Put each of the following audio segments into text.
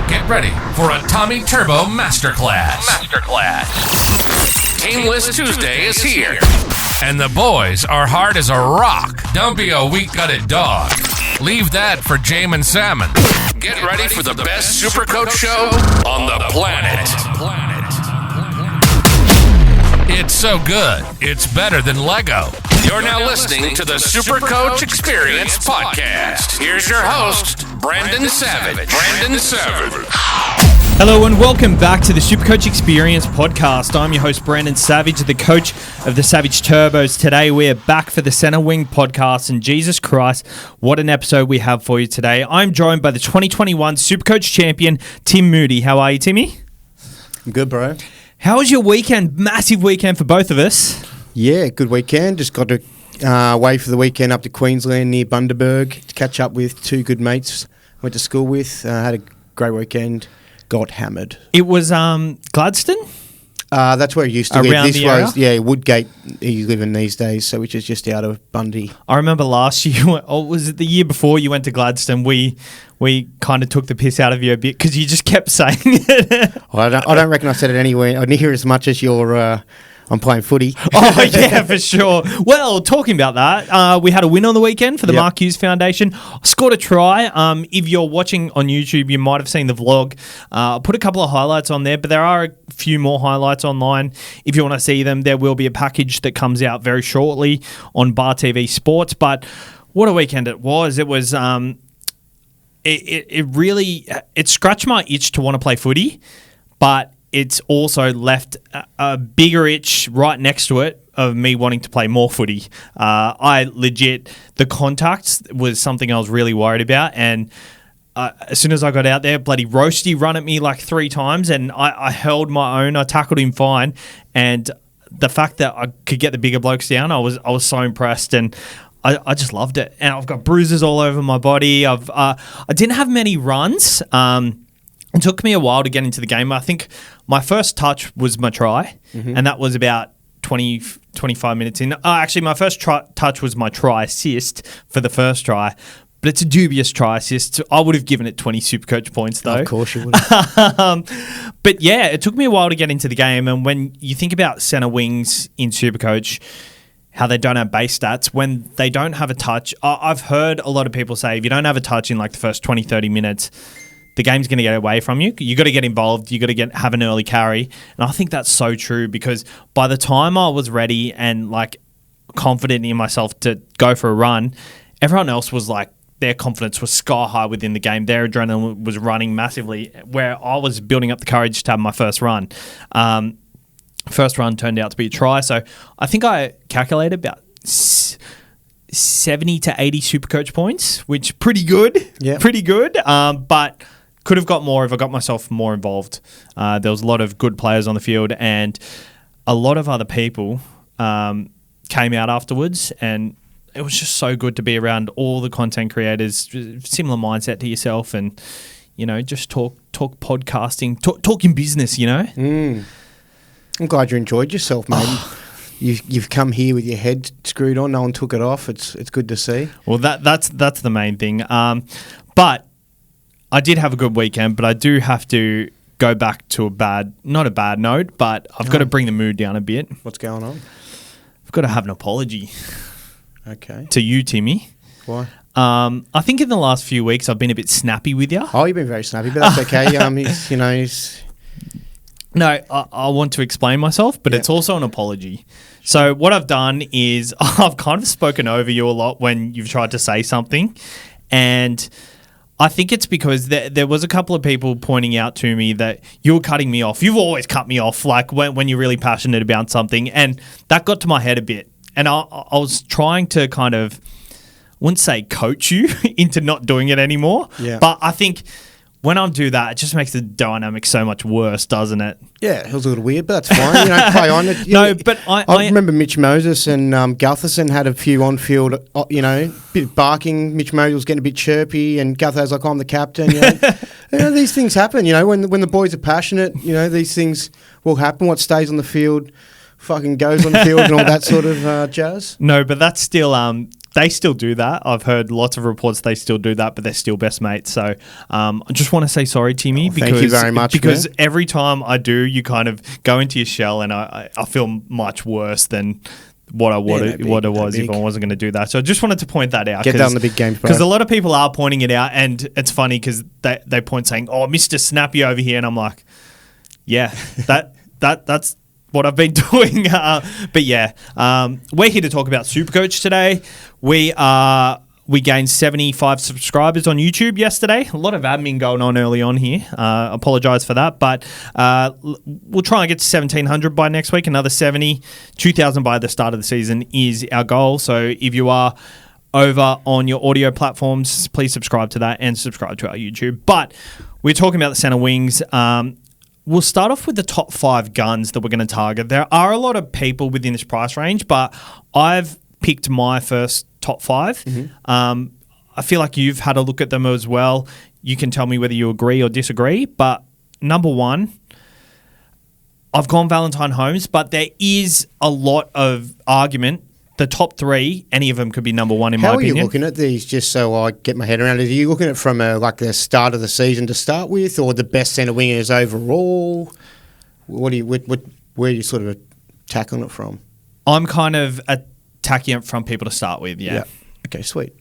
Get ready for a Tommy Turbo Masterclass. Tameless Tuesday is here. And the boys are hard as a rock. Don't be a weak-gutted dog. Leave that for Jamin Salmon. Get ready for the best SuperCoach show on the planet. It's so good, it's better than Lego. You're now listening to the SuperCoach Experience Podcast. Here's your host, Brandon Savage. Hello and welcome back to the SuperCoach Experience Podcast. I'm your host, Brandon Savage, the coach of the Savage Turbos. Today we're back for the Center Wing Podcast, and Jesus Christ, what an episode we have for you today. I'm joined by the 2021 SuperCoach champion, Tim Moody. How are you, Timmy? I'm good, bro. How was your weekend? Massive weekend for both of us. Yeah, good weekend. Just got to away for the weekend up to Queensland near Bundaberg to catch up with two good mates went to school with. Had a great weekend. Got hammered. It was Gladstone? That's where he used to live. Around the area? Yeah, Woodgate he's living these days, so which is just out of Bundy. I remember last year, or was it the year before you went to Gladstone, we kind of took the piss out of you a bit because you just kept saying it. I don't reckon I said it anywhere near as much as your... I'm playing footy. Oh, yeah, for sure. Well, talking about that, we had a win on the weekend for the Mark Hughes Foundation. Scored a try. If you're watching on YouTube, you might have seen the vlog. I put a couple of highlights on there, but there are a few more highlights online. If you want to see them, there will be a package that comes out very shortly on Bar TV Sports. But what a weekend it was. It was... It really scratched my itch to want to play footy, but it's also left a bigger itch right next to it of me wanting to play more footy. The contact was something I was really worried about, and as soon as I got out there, bloody Roasty run at me like 3 times, and I held my own. I tackled him fine, and the fact that I could get the bigger blokes down, I was so impressed, and I just loved it. And I've got bruises all over my body. I didn't have many runs. It took me a while to get into the game. I think my first touch was my try, and that was about 25 minutes in. Actually, my first touch was my try assist for the first try, but it's a dubious try assist. I would have given it 20 SuperCoach points, though. Of course you would have. But yeah, it took me a while to get into the game, and when you think about centre wings in SuperCoach, how they don't have base stats, when they don't have a touch, I've heard a lot of people say if you don't have a touch in like the first 20, 30 minutes, the game's going to get away from you. You got to get involved. You got to have an early carry. And I think that's so true because by the time I was ready and like confident in myself to go for a run, everyone else was like, their confidence was sky high within the game. Their adrenaline was running massively, where I was building up the courage to have my first run. First run turned out to be a try. So I think I calculated about 70 to 80 SuperCoach points, which pretty good. Yeah. Pretty good. But could have got more if I got myself more involved. There was a lot of good players on the field, and a lot of other people came out afterwards, and it was just so good to be around all the content creators, similar mindset to yourself, and just talk podcasting, talking business. I'm glad you enjoyed yourself, mate. You've come here with your head screwed on. No one took it off. It's good to see. Well, that's the main thing. But I did have a good weekend, but I do have to go back to not a bad note, but I've got to bring the mood down a bit. What's going on? I've got to have an apology. Okay. To you, Timmy. Why? I think in the last few weeks I've been a bit snappy with you. Oh, you've been very snappy, but that's okay. He's. No, I want to explain myself, but it's also an apology. So what I've done is I've kind of spoken over you a lot when you've tried to say something, and I think it's because there was a couple of people pointing out to me that you were cutting me off. You've always cut me off, like when you're really passionate about something, and that got to my head a bit. And I was trying to kind of, I wouldn't say coach you into not doing it anymore, but I think when I do that, it just makes the dynamic so much worse, doesn't it? Yeah, it was a little weird, but that's fine. Play on it. But I remember Mitch Moses and Gutherson had a few on-field, bit of barking. Mitch Moses was getting a bit chirpy, and Guther's like, I'm the captain. These things happen. When the boys are passionate, these things will happen. What stays on the field fucking goes on the field and all that sort of jazz. No, but that's still they still do that. I've heard lots of reports they still do that, but they're still best mates. So I just want to say sorry, Timmy. Thank you very much. Because man. every time I do, you kind of go into your shell, and I feel much worse than what I would if I wasn't going to do that. So I just wanted to point that out. Get that on the big games, bro. Because a lot of people are pointing it out, and it's funny because they point saying, "Oh, Mr. Snappy over here," and I'm like, "Yeah, that's." What I've been doing. But yeah, we're here to talk about SuperCoach today. We gained 75 subscribers on YouTube yesterday. A lot of admin going on early on here. Apologise for that. But we'll try and get to 1,700 by next week. Another 70. 2,000 by the start of the season is our goal. So if you are over on your audio platforms, please subscribe to that and subscribe to our YouTube. But we're talking about the centre wings. We'll start off with the top 5 guns that we're going to target. There are a lot of people within this price range, but I've picked my first top 5. Mm-hmm. I feel like you've had a look at them as well. You can tell me whether you agree or disagree. But number 1, I've gone Valentine Holmes, but there is a lot of argument. The top 3, any of them could be number 1 in my opinion. How are you looking at these, just so I get my head around it? Are you looking at it from the start of the season to start with, or the best centre wingers overall? Where are you sort of tackling it from? I'm kind of attacking it from people to start with, yeah. Okay, sweet.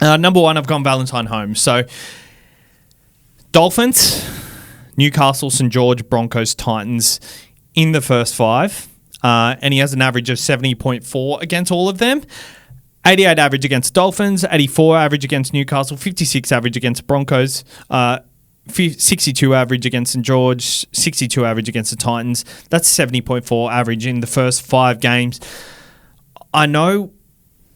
Number 1, I've gone Valentine Holmes. So Dolphins, Newcastle, St. George, Broncos, Titans in the first 5. And he has an average of 70.4 against all of them. 88 average against Dolphins, 84 average against Newcastle, 56 average against Broncos, 62 average against St. George, 62 average against the Titans. That's 70.4 average in the first 5 games. I know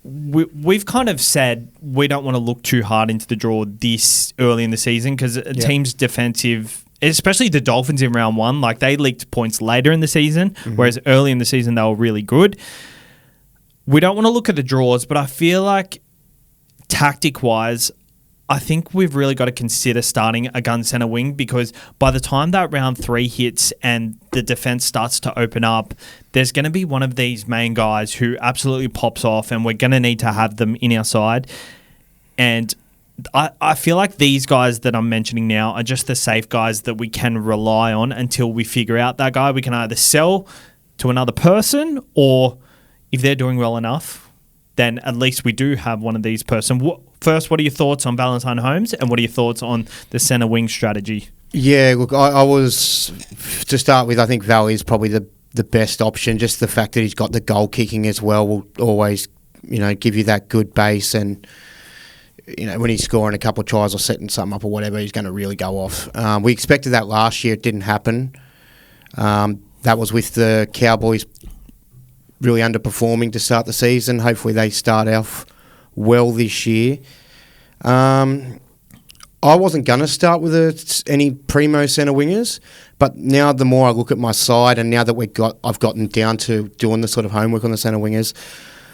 we've kind of said we don't want to look too hard into the draw this early in the season because a team's defensive, especially the Dolphins in round 1, like they leaked points later in the season, whereas early in the season they were really good. We don't want to look at the draws, but I feel like tactic-wise, I think we've really got to consider starting a gun centre wing because by the time that round 3 hits and the defence starts to open up, there's going to be one of these main guys who absolutely pops off and we're going to need to have them in our side. And I feel like these guys that I'm mentioning now are just the safe guys that we can rely on until we figure out that guy. We can either sell to another person or if they're doing well enough, then at least we do have one of these person. First, what are your thoughts on Valentine Holmes and what are your thoughts on the centre wing strategy? Yeah, look, I was, to start with, I think Val is probably the best option. Just the fact that he's got the goal kicking as well will always, give you that good base and, when he's scoring a couple of tries or setting something up or whatever, he's going to really go off. We expected that last year. It didn't happen. That was with the Cowboys really underperforming to start the season. Hopefully they start off well this year. I wasn't going to start with any primo centre wingers, but now the more I look at my side and now that I've gotten down to doing the sort of homework on the centre wingers,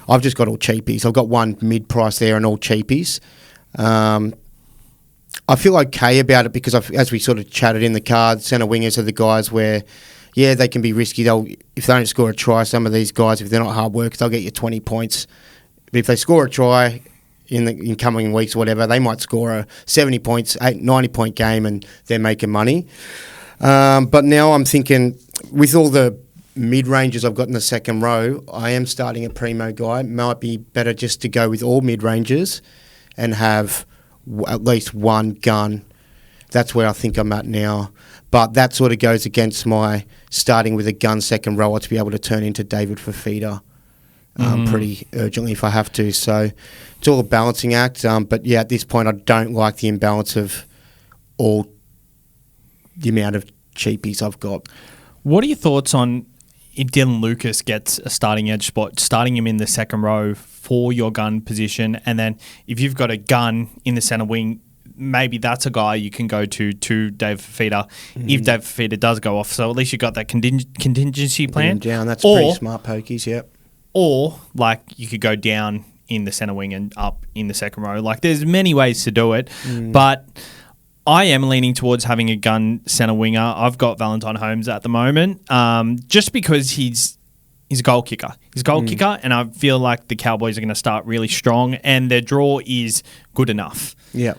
I've just got all cheapies. I've got one mid-price there and all cheapies. I feel okay about it because as we sort of chatted in the card, centre wingers are the guys where, yeah, they can be risky. If they don't score a try, some of these guys, if they're not hard workers, they'll get you 20 points. But if they score a try in coming weeks or whatever, they might score a 70 points, 90-point game and they're making money. But now I'm thinking, with all the mid-ranges I've got in the second row, I am starting a primo guy. Might be better just to go with all mid-ranges and have at least one gun. That's where I think I'm at now. But that sort of goes against my starting with a gun second rower to be able to turn into David Fafita pretty urgently if I have to. So it's all a balancing act. But yeah, at this point, I don't like the imbalance of all the amount of cheapies I've got. What are your thoughts on if Dylan Lucas gets a starting edge spot, starting him in the second row for your gun position, and then if you've got a gun in the centre wing, maybe that's a guy you can go to Dave Fafita if Dave Fafita does go off. So at least you've got that contingency plan. Down, that's pretty smart pokies, yep. Or like you could go down in the centre wing and up in the second row. Like there's many ways to do it, but I am leaning towards having a gun centre winger. I've got Valentine Holmes at the moment, just because he's He's a goal kicker. He's a goal kicker, and I feel like the Cowboys are going to start really strong, and their draw is good enough. Yeah.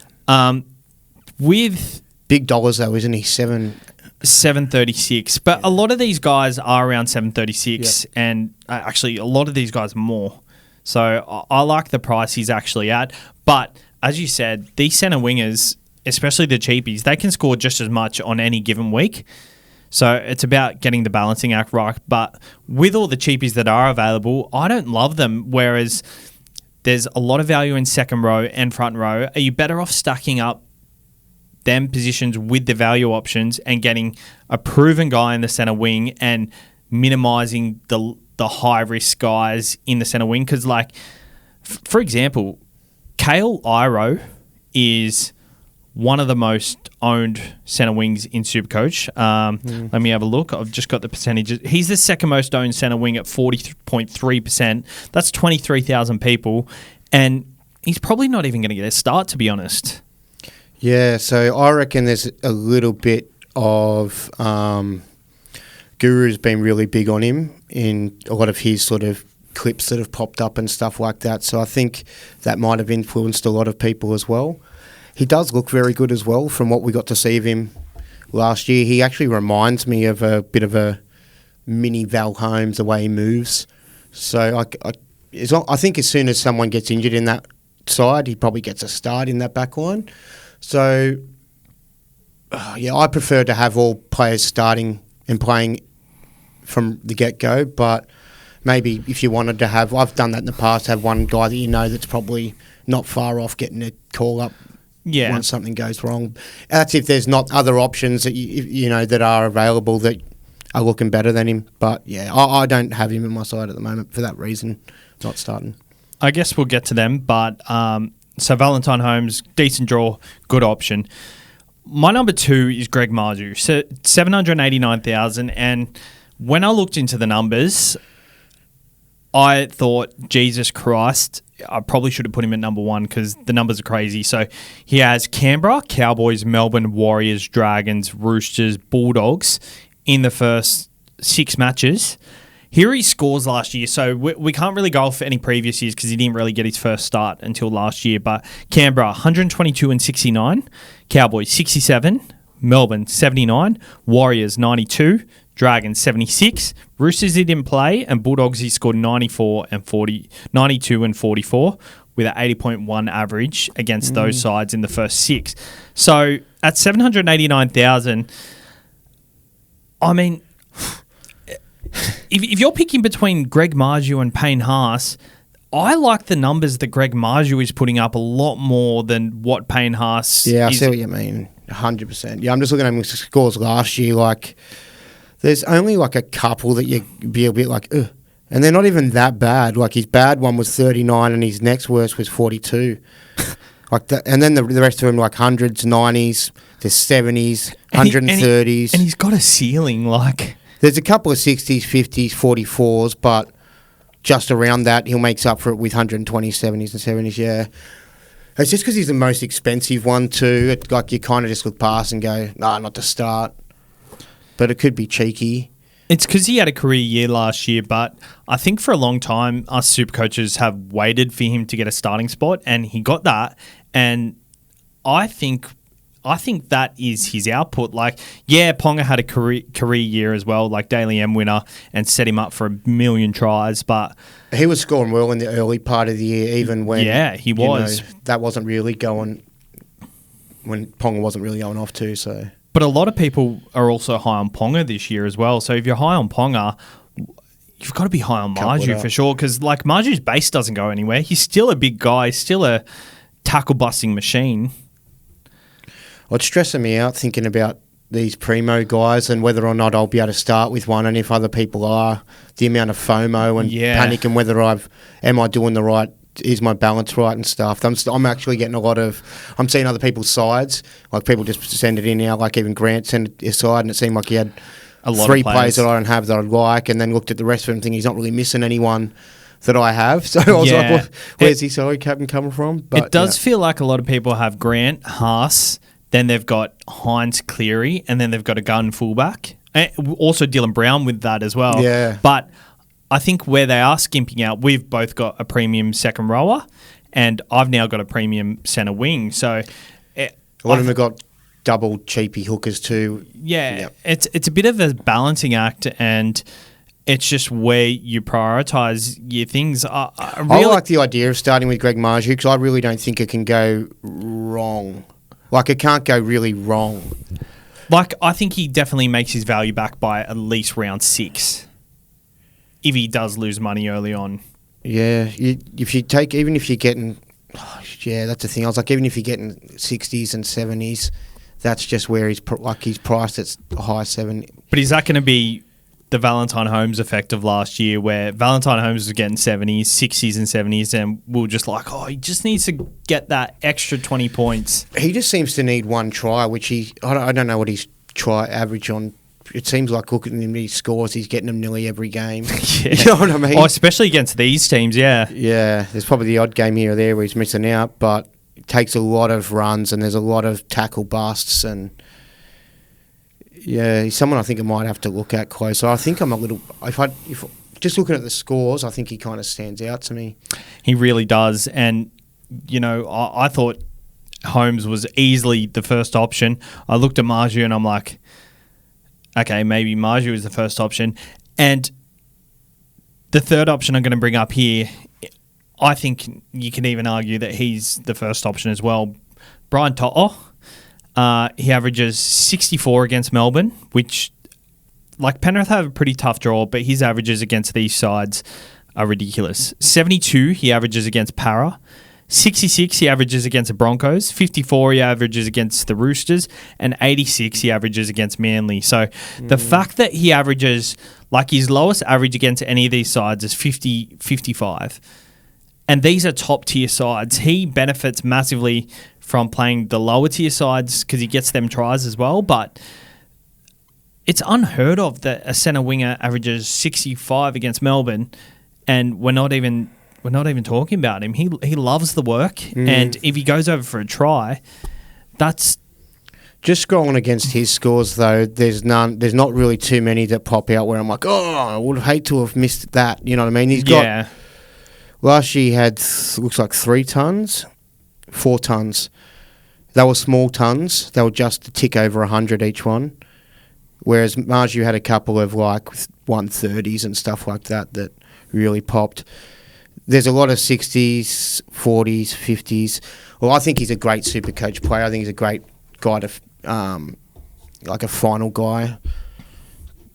With Big dollars, though, isn't he? 736, but a lot of these guys are around 736, and actually a lot of these guys are more. So I like the price he's actually at. But as you said, these centre wingers, especially the cheapies, they can score just as much on any given week. So it's about getting the balancing act right. But with all the cheapies that are available, I don't love them. Whereas there's a lot of value in second row and front row. Are you better off stacking up them positions with the value options and getting a proven guy in the centre wing and minimising the high-risk guys in the centre wing? Because, like, for example, Kale Iro is one of the most owned centre wings in SuperCoach. Let me have a look. I've just got the percentages. He's the second most owned centre wing at 40.3%. That's 23,000 people. And he's probably not even going to get a start, to be honest. Yeah, so I reckon there's a little bit of Guru's been really big on him in a lot of his sort of clips that have popped up and stuff like that. So I think that might have influenced a lot of people as well. He does look very good as well from what we got to see of him last year. He actually reminds me of a bit of a mini Val Holmes, the way he moves. So I think as soon as someone gets injured in that side, he probably gets a start in that back line. So, I prefer to have all players starting and playing from the get-go, but maybe if you wanted to have, I've done that in the past, have one guy that you know that's probably not far off getting a call-up once something goes wrong. That's if there's not other options that you know that are available that are looking better than him. But, I don't have him in my side at the moment for that reason, not starting. I guess we'll get to them, but... So Valentine Holmes, decent draw, good option. My number 2 is Greg Marju, so 789,000. And when I looked into the numbers, I thought, Jesus Christ, I probably should have put him at number 1 because the numbers are crazy. So he has Canberra, Cowboys, Melbourne, Warriors, Dragons, Roosters, Bulldogs in the first 6 matches. Here he scores last year, so we can't really go off any previous years because he didn't really get his first start until last year. But Canberra, 122 and 69. Cowboys, 67. Melbourne, 79. Warriors, 92. Dragons, 76. Roosters, he didn't play. And Bulldogs, he scored 92 and 44 with an 80.1 average against those sides in the first 6. So at 789,000, I mean... If you're picking between Greg Marju and Payne Haas, I like the numbers that Greg Marju is putting up a lot more than what Payne Haas is. Yeah, I see what you mean. 100%. Yeah, I'm just looking at his scores last year. Like, there's only like a couple that you'd be a bit like, ugh. And they're not even that bad. Like, his bad one was 39 and his next worst was 42. Like that, and then the rest of them like hundreds, 90s, there's 70s, 130s. And he's got a ceiling, like... There's a couple of 60s, 50s, 44s, but just around that, he'll make up for it with 120s, 70s and 70s, yeah. It's just because he's the most expensive one too. Like you kind of just look past and go, nah, not to start. But it could be cheeky. It's because he had a career year last year, but I think for a long time, us super coaches have waited for him to get a starting spot, and he got that. And I think that is his output. Like, yeah, Ponga had a career year as well, like Daily M winner, and set him up for a million tries. But he was scoring well in the early part of the year, even when he was. That wasn't really going when Ponga wasn't really going off too. So, but a lot of people are also high on Ponga this year as well. So if you're high on Ponga, you've got to be high on Marju for sure, because like Marju's base doesn't go anywhere. He's still a big guy, still a tackle busting machine. It's stressing me out thinking about these primo guys and whether or not I'll be able to start with one, and if other people are, the amount of FOMO and panic, and whether am I doing the right, is my balance right and stuff. I'm actually getting I'm seeing other people's sides, like people just send it in now, like even Grant sent it aside, and it seemed like he had a lot 3 of players that I don't have that I'd like, and then looked at the rest of them thinking he's not really missing anyone that I have. So I was like, where's his salary captain coming from? But it does feel like a lot of people have Grant, Haas, then they've got Hines Cleary, and then they've got a gun fullback. And also Dylan Brown with that as well. Yeah. But I think where they are skimping out, we've both got a premium second rower, and I've now got a premium centre wing. So a lot of them have got double cheapy hookers too. Yeah, it's a bit of a balancing act, and it's just where you prioritise your things. I like the idea of starting with Greg Marju because I really don't think it can go wrong. Like, it can't go really wrong. Like, I think he definitely makes his value back by at least round 6 if he does lose money early on. Yeah, if you take, even if you're getting, that's the thing. I was like, even if you're getting 60s and 70s, that's just where he's priced at high 70. But is that going to be the Valentine Holmes effect of last year, where Valentine Holmes was getting 70s, 60s and 70s, and we were just like, he just needs to get that extra 20 points. He just seems to need one try, which I don't know what his try average on. It seems like looking at his scores, he's getting them nearly every game. Yeah. You know what I mean? Especially against these teams, yeah. Yeah, there's probably the odd game here or there where he's missing out, but it takes a lot of runs and there's a lot of tackle busts, and yeah, he's someone I think I might have to look at closer. I think I'm a little. If just looking at the scores, I think he kind of stands out to me. He really does, and I thought Holmes was easily the first option. I looked at Marju and I'm like, okay, maybe Marju is the first option. And the third option I'm going to bring up here, I think you can even argue that he's the first option as well. Brian To'o, he averages 64 against Melbourne, which, like, Penrith have a pretty tough draw, but his averages against these sides are ridiculous. 72 he averages against Para. 66 he averages against the Broncos, 54 he averages against the Roosters, and 86 he averages against Manly. So the fact that he averages, like, his lowest average against any of these sides is 55, and these are top tier sides. He benefits massively from playing the lower tier sides because he gets them tries as well, but it's unheard of that a centre winger averages 65 against Melbourne, and we're not even talking about him. He loves the work, and if he goes over for a try, that's just scrolling against his scores though. There's not really too many that pop out where I'm like, I would hate to have missed that. You know what I mean? He's got last year he had looks like 4 tons. They were small tons. They were just a tick over 100 each one. Whereas Marju had a couple of like 130s and stuff like that really popped. There's a lot of 60s, 40s, 50s. Well, I think he's a great SuperCoach player. I think he's a great guy to, like a final guy.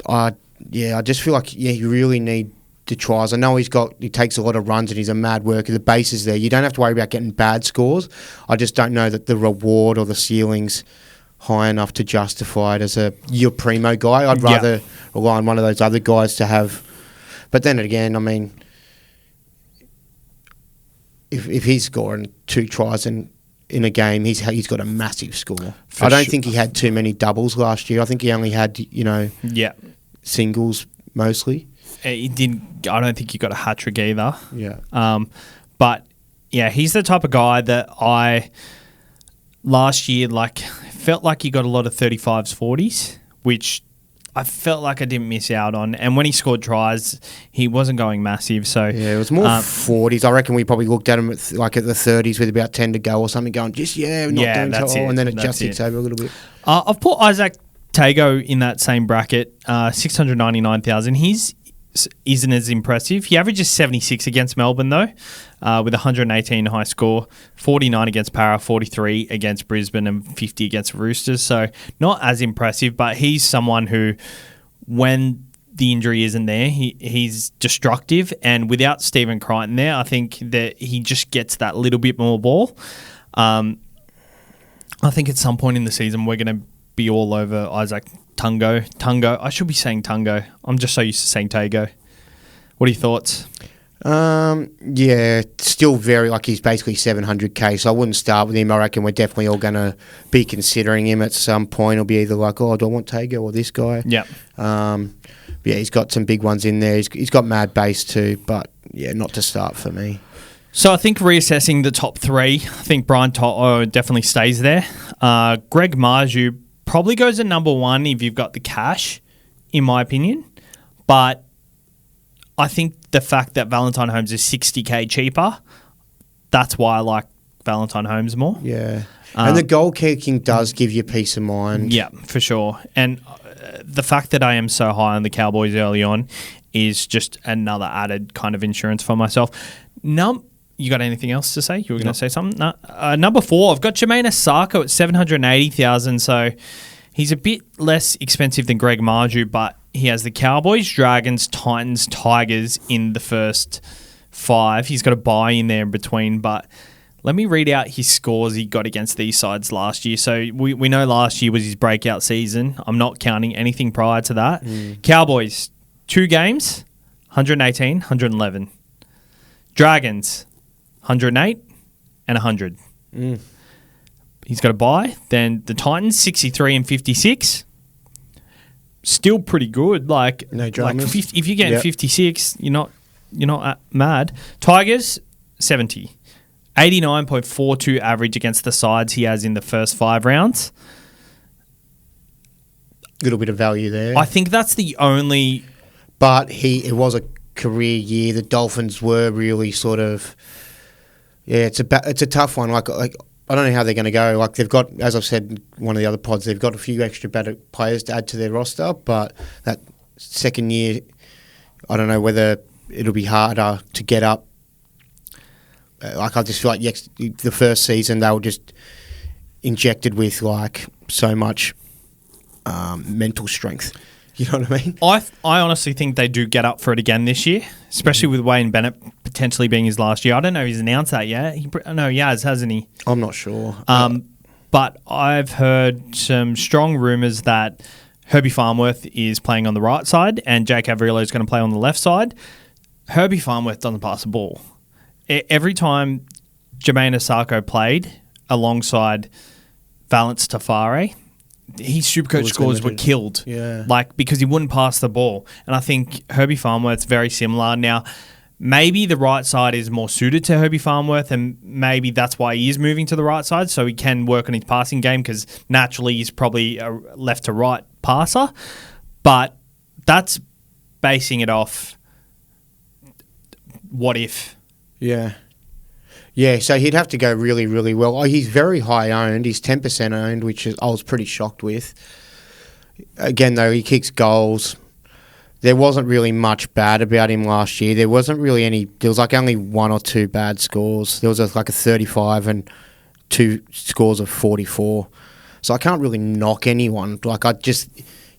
I just feel like, you really need the tries. I know he takes a lot of runs and he's a mad worker. The base is there. You don't have to worry about getting bad scores. I just don't know that the reward or the ceiling's high enough to justify it as your primo guy. I'd rather rely on one of those other guys to have. But then again, I mean, if he's scoring 2 tries in a game, he's got a massive score. I don't think he had too many doubles last year. I think he only had singles mostly. He didn't. I don't think he got a hat trick either. Yeah. But yeah, he's the type of guy that I last year felt like he got a lot of 35s, 40s, which I felt like I didn't miss out on. And when he scored tries, he wasn't going massive. So yeah, it was more 40s. I reckon we probably looked at him at the 30s with about 10 to go or something, going not doing so well, and then it just ticks over a little bit. I've put Isaac Tago in that same bracket, 699,000. His isn't as impressive. He averages 76 against Melbourne though, with 118 high score, 49 against Para, 43 against Brisbane, and 50 against Roosters. So not as impressive, but he's someone who, when the injury isn't there, he's destructive. And without Stephen Crichton there, I think that he just gets that little bit more ball. I think at some point in the season we're going to be all over Isaac Tungo. I should be saying Tungo. I'm just so used to saying Tago. What are your thoughts? Still very, he's basically 700k, so I wouldn't start with him. I reckon we're definitely all going to be considering him at some point. It'll be either do I want Tago or this guy? Yeah. He's got some big ones in there. He's got mad base too, but not to start for me. So I think reassessing the top 3, I think Brian To'o definitely stays there. Greg Marju probably goes at number 1 if you've got the cash, in my opinion. But I think the fact that Valentine Holmes is $60K cheaper, that's why I like Valentine Holmes more. Yeah. And the goal kicking does give you peace of mind. Yeah, for sure. And the fact that I am so high on the Cowboys early on is just another added kind of insurance for myself. You got anything else to say? You were going to say something? No. Number 4, I've got Jermaine Asako at $780,000. So he's a bit less expensive than Greg Marju, but he has the Cowboys, Dragons, Titans, Tigers in the first 5. He's got a bye in there in between, but let me read out his scores he got against these sides last year. So we know last year was his breakout season. I'm not counting anything prior to that. Cowboys, 2 games, 118, 111. Dragons, 108 and 100. He's got a bye. Then the Titans, 63 and 56. Still pretty good. Like, no dramas. Like if you're getting 56, you're not mad. Tigers, 70. 89.42 average against the sides he has in the first 5 rounds. Little bit of value there. I think that's the only... But it was a career year. The Dolphins were really sort of... Yeah, it's a tough one. Like I don't know how they're going to go. Like they've got, as I've said in one of the other pods, they've got a few extra better players to add to their roster, but that second year, I don't know whether it'll be harder to get up. Like I just feel like the first season they were just injected with like so much mental strength. You know what I mean? I honestly think they do get up for it again this year, especially with Wayne Bennett potentially being his last year. I don't know if he's announced that yet. No, he has, hasn't he? I'm not sure. But I've heard some strong rumours that Herbie Farnworth is playing on the right side and Jake Averillo is going to play on the left side. Herbie Farnworth doesn't pass the ball. Every time Jermaine Asako played alongside Valence Tafare, his SuperCoach scores were killed. Yeah. Like, because he wouldn't pass the ball. And I think Herbie Farnworth's very similar. Now, maybe the right side is more suited to Herbie Farnworth, and maybe that's why he is moving to the right side, so he can work on his passing game, because naturally he's probably a left to right passer. But that's basing it off what if. Yeah. Yeah, so he'd have to go really, really well. Oh, he's very high owned. He's 10% owned, which I was pretty shocked with. Again, though, he kicks goals. There wasn't really much bad about him last year. There wasn't really any... There was like only 1 or 2 bad scores. There was like a 35 and 2 scores of 44. So I can't really knock anyone. Like,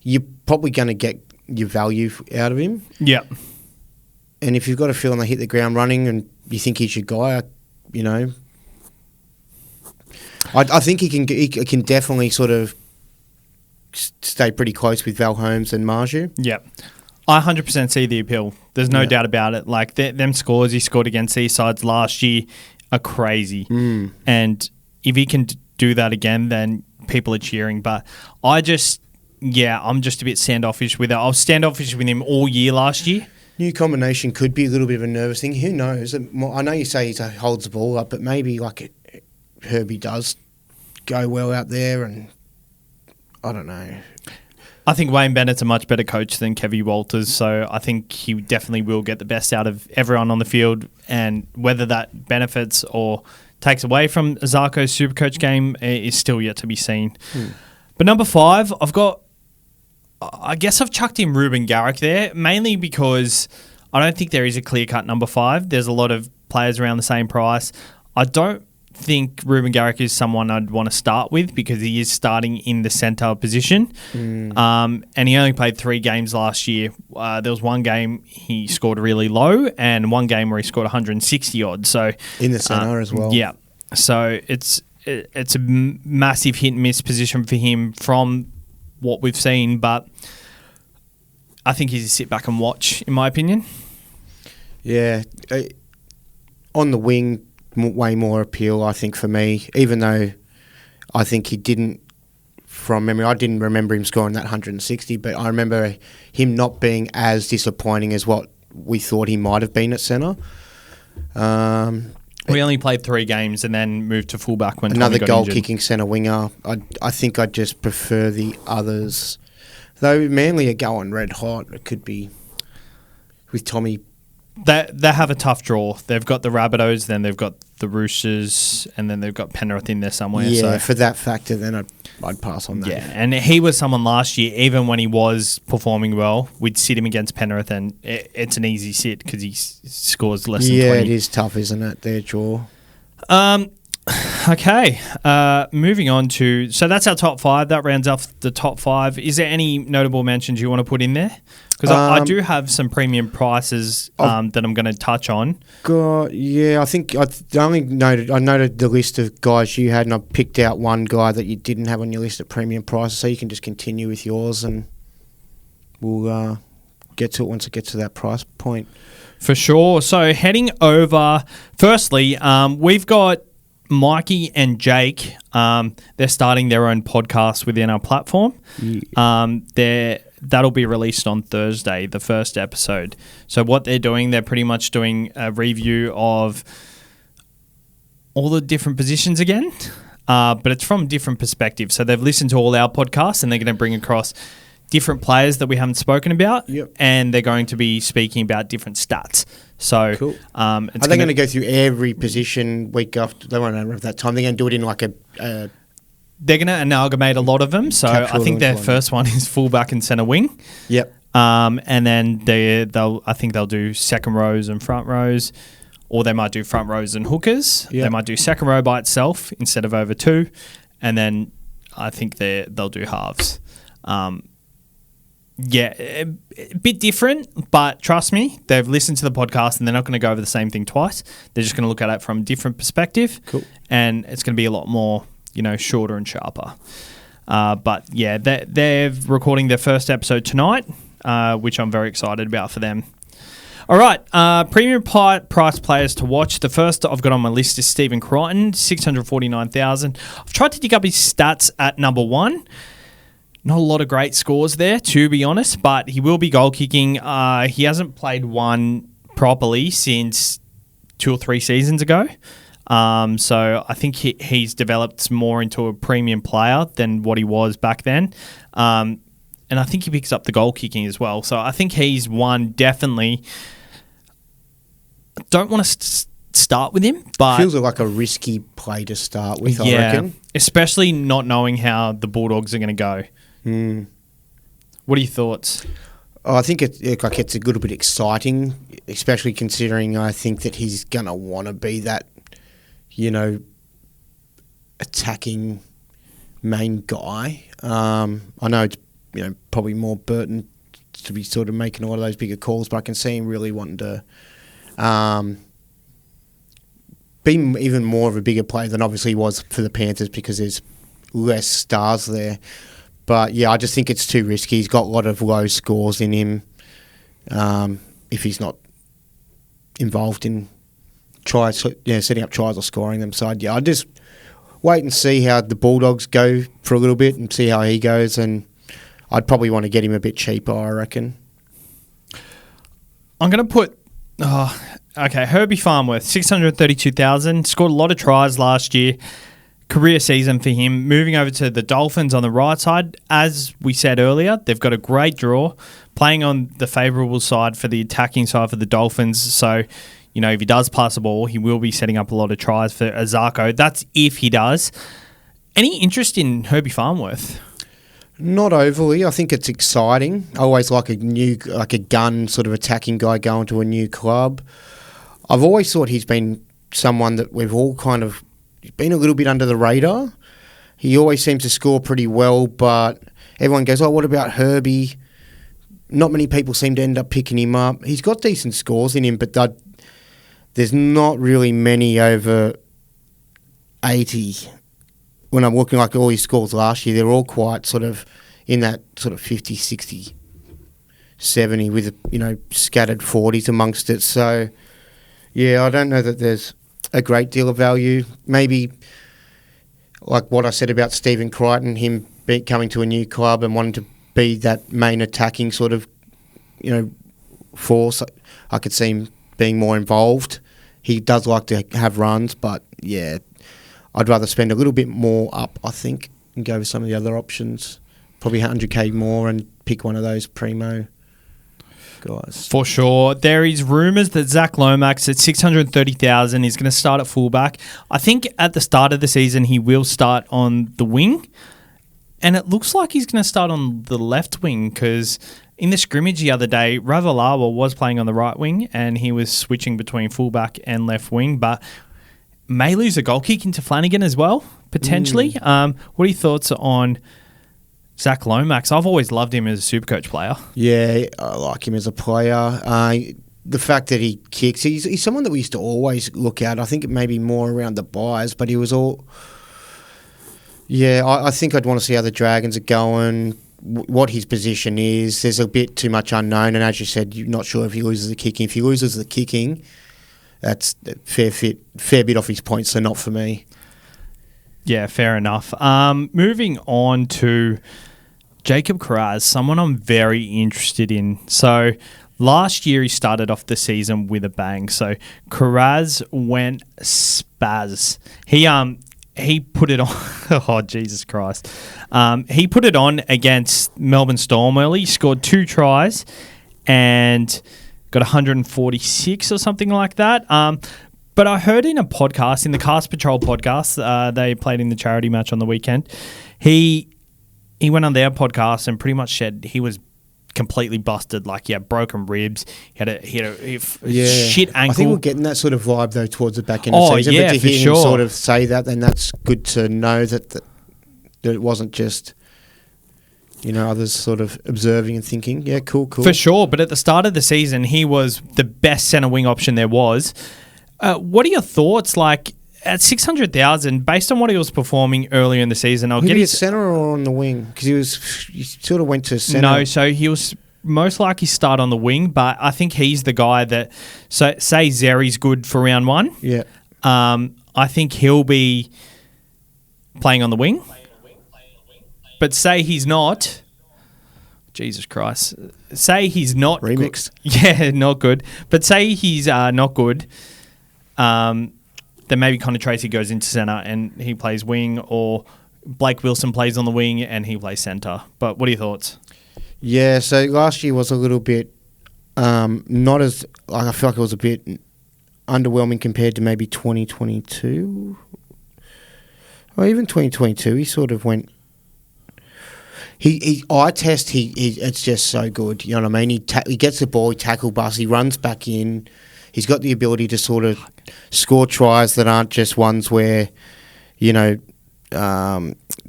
you're probably going to get your value out of him. Yeah. And if you've got a feeling they hit the ground running and you think he's your guy... I think he can definitely sort of stay pretty close with Val Holmes and Marju. Yeah. I 100% see the appeal. There's no doubt about it. Like, them scores he scored against these sides last year are crazy. And if he can do that again, then people are cheering. But I'm just a bit standoffish with it. I was standoffish with him all year last year. New combination could be a little bit of a nervous thing. Who knows? I know you say he holds the ball up, but maybe Herbie does go well out there, and I don't know. I think Wayne Bennett's a much better coach than Kevy Walters, so I think he definitely will get the best out of everyone on the field, and whether that benefits or takes away from Zarko's SuperCoach game is still yet to be seen. But number 5, I guess I've chucked in Ruben Garrick there, mainly because I don't think there is a clear-cut number 5. There's a lot of players around the same price. I don't think Ruben Garrick is someone I'd want to start with because he is starting in the centre position. And he only played 3 games last year. There was 1 game he scored really low and 1 game where he scored 160 odd. So in the centre as well. Yeah. So it's a massive hit-and-miss position for him from what we've seen, but I think he's a sit back and watch, in my opinion. Yeah. On the wing, way more appeal, I think, for me, even though I think he didn't, from memory, I didn't remember him scoring that 160, but I remember him not being as disappointing as what we thought he might have been at centre. We only played 3 games and then moved to fullback when another Tommy got injured. goal-kicking centre winger. I think I just prefer the others. Though Manly are going red hot, it could be... with Tommy. They have a tough draw. They've got the Rabbitohs, then they've got the Roosters, and then they've got Penrith in there somewhere. Yeah, so. for that factor, then I'd pass on that. Yeah, and he was someone last year, even when he was performing well, we'd sit him against Penrith, and it's an easy sit because he scores less than 20. Yeah, it is tough, isn't it, their draw? Okay, moving on to... So that's our top 5. That rounds off the top 5. Is there any notable mentions you want to put in there? Because I do have some premium prices that I'm going to touch on. Yeah, I think I noted the list of guys you had, and I picked out one guy that you didn't have on your list at premium prices, so you can just continue with yours, and we'll get to it once it gets to that price point. For sure. So heading over... Firstly, we've got Mikey and Jake. They're starting their own podcast within our platform. Yeah. That'll be released on Thursday, the first episode. So what they're doing, they're pretty much doing a review of all the different positions again, but it's from different perspectives. So they've listened to all our podcasts, and they're going to bring across different players that we haven't spoken about, and they're going to be speaking about different stats. So, cool. Are they going to go through every position week after? They won't have that time. They're going to do it in like a... They're going to amalgamate a lot of them. So I think their first one is fullback and centre wing. Yep. And then I think they'll do second rows and front rows, or they might do front rows and hookers. Yep. They might do second row by itself instead of over 2, and then I think they'll do halves. Yeah, a bit different, but trust me, they've listened to the podcast and they're not going to go over the same thing twice. They're just going to look at it from a different perspective. Cool. And it's going to be a lot more, shorter and sharper. But yeah, they're recording their first episode tonight, which I'm very excited about for them. All right, premium price players to watch. The first I've got on my list is Stephen Crichton, 649,000. I've tried to dig up his stats at number 1. Not a lot of great scores there, to be honest, but he will be goal kicking. He hasn't played one properly since 2 or 3 seasons ago. So I think he's developed more into a premium player than what he was back then. And I think he picks up the goal kicking as well. So I think he's one definitely. Don't want to start with him, but... Feels like a risky play to start with, I reckon. Especially not knowing how the Bulldogs are going to go. What are your thoughts? I think it's a little bit exciting, especially considering I think that he's going to want to be that, attacking main guy. I know it's probably more Burton to be sort of making all of those bigger calls, but I can see him really wanting to be even more of a bigger player than obviously he was for the Panthers because there's less stars there. But yeah, I just think it's too risky. He's got a lot of low scores in him if he's not involved in setting up tries or scoring them. So I just wait and see how the Bulldogs go for a little bit and see how he goes. And I'd probably want to get him a bit cheaper, I reckon. I'm going to put... Herbie Farnworth, 632,000. Scored a lot of tries last year. Career season for him. Moving over to the Dolphins on the right side. As we said earlier, they've got a great draw. Playing on the favourable side for the attacking side for the Dolphins. So, if he does pass the ball, he will be setting up a lot of tries for Azarko. That's if he does. Any interest in Herbie Farnworth? Not overly. I think it's exciting. I always like a gun sort of attacking guy going to a new club. I've always thought he's been someone that we've all kind of been a little bit under the radar. He always seems to score pretty well, but everyone goes, what about Herbie? Not many people seem to end up picking him up. He's got decent scores in him, but there's not really many over 80. When I'm looking like all his scores last year, they're all quite sort of in that sort of 50, 60, 70 with, scattered 40s amongst it. So, yeah, I don't know that there's a great deal of value. Maybe like what I said about Stephen Crichton, him coming to a new club and wanting to be that main attacking sort of, force. I could see him being more involved. He does like to have runs, but yeah, I'd rather spend a little bit more up, I think, and go with some of the other options. Probably 100k more and pick one of those primo guys. For sure. There is rumours that Zach Lomax at 630,000 is going to start at fullback. I think at the start of the season he will start on the wing. And it looks like he's going to start on the left wing because in the scrimmage the other day, Ravalawa was playing on the right wing and he was switching between fullback and left wing, but may lose a goal kick into Flanagan as well, potentially. What are your thoughts on Zach Lomax? I've always loved him as a Supercoach player. Yeah, I like him as a player. The fact that he kicks, he's someone that we used to always look at. I think it may be more around the buys, but he was all... Yeah, I think I'd want to see how the Dragons are going, what his position is. There's a bit too much unknown, and as you said, you're not sure if he loses the kicking. If he loses the kicking, that's a fair bit off his points, so not for me. Yeah, fair enough. Moving on to Jacob Kiraz, someone I'm very interested in. So last year he started off the season with a bang. So Kiraz went spaz. He put it on. Oh, Jesus Christ. He put it on against Melbourne Storm early. He scored 2 tries and got 146 or something like that. But I heard in a podcast, in the Cast Patrol podcast, they played in the charity match on the weekend. He went on their podcast and pretty much said he was completely busted. Like, he had broken ribs. He had a shit ankle. I think we're getting that sort of vibe, though, towards the back end of the season. Yeah, but to for hear sure. him sort of say that, then that's good to know that it wasn't just, others sort of observing and thinking, yeah, cool. For sure. But at the start of the season, he was the best centre wing option there was. What are your thoughts? Like, at 600,000, based on what he was performing earlier in the season, I'll get his centre or on the wing because he sort of went to centre. No, so he was most likely start on the wing, but I think he's the guy that. So say Zeri's good for round 1. Yeah. I think he'll be playing on the wing. But say he's not. Jesus Christ. Say he's not remixed. Yeah, not good. But say he's not good. Then maybe Connor Tracy goes into centre and he plays wing, or Blake Wilson plays on the wing and he plays centre. But what are your thoughts? Yeah, so last year was a little bit not as... I feel like it was a bit underwhelming compared to maybe 2022. Or even 2022, he sort of went... It's just so good, you know what I mean? He gets the ball, he tackle bust, he runs back in. He's got the ability to sort of score tries that aren't just ones where, the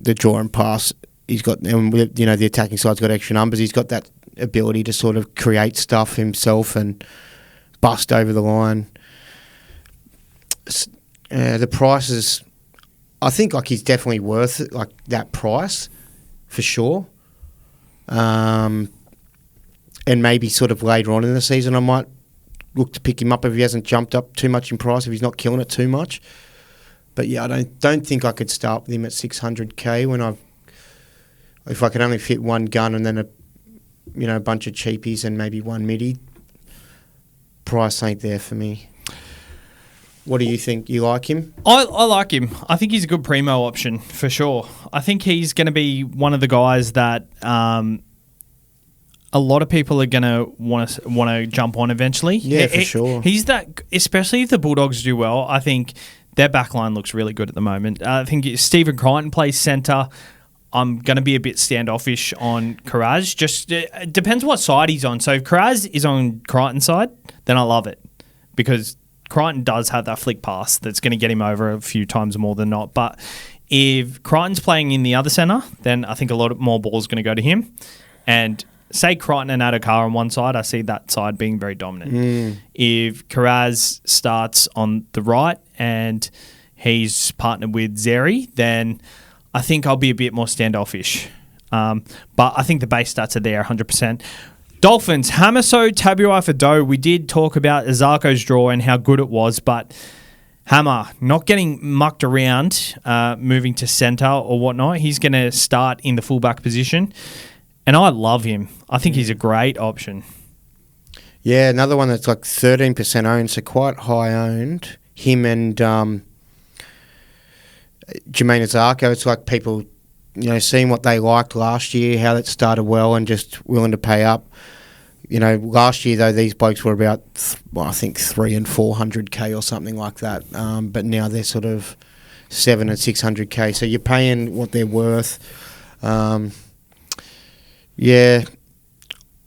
draw and pass. He's got, the attacking side's got extra numbers. He's got that ability to sort of create stuff himself and bust over the line. The price is, I think, he's definitely worth it, that price for sure. And maybe sort of later on in the season, I might look to pick him up if he hasn't jumped up too much in price, if he's not killing it too much. But yeah, I don't think I could start with him at 600k if I could only fit one gun and then a bunch of cheapies and maybe one midi. Price ain't there for me. What do you think? You like him? I like him. I think he's a good primo option for sure. I think he's going to be one of the guys that a lot of people are going to want to jump on eventually. Yeah, for sure. He's that, especially if the Bulldogs do well. I think their backline looks really good at the moment. I think Stephen Crichton plays centre. I'm going to be a bit standoffish on Kiraz. Just it depends what side he's on. So if Kiraz is on Crichton's side, then I love it because Crichton does have that flick pass that's going to get him over a few times more than not. But if Crichton's playing in the other centre, then I think a lot more ball is going to go to him. And say Crichton and Adokar on one side, I see that side being very dominant. If Kiraz starts on the right and he's partnered with Zeri, then I think I'll be a bit more standoffish. But I think the base stats are there 100%. Dolphins, Hamaso, Tabuai for Doe. We did talk about Azarko's draw and how good it was, but Hammer not getting mucked around, moving to centre or whatnot. He's going to start in the fullback position. And I love him. I think he's a great option. Yeah, another one that's 13% owned, so quite high owned. Him and Jermaine Azarko, it's like people, seeing what they liked last year, how that started well and just willing to pay up. last year though these blokes were about I think 300 and 400k or something like that. But now they're sort of 700 and 600k. So you're paying what they're worth. Yeah,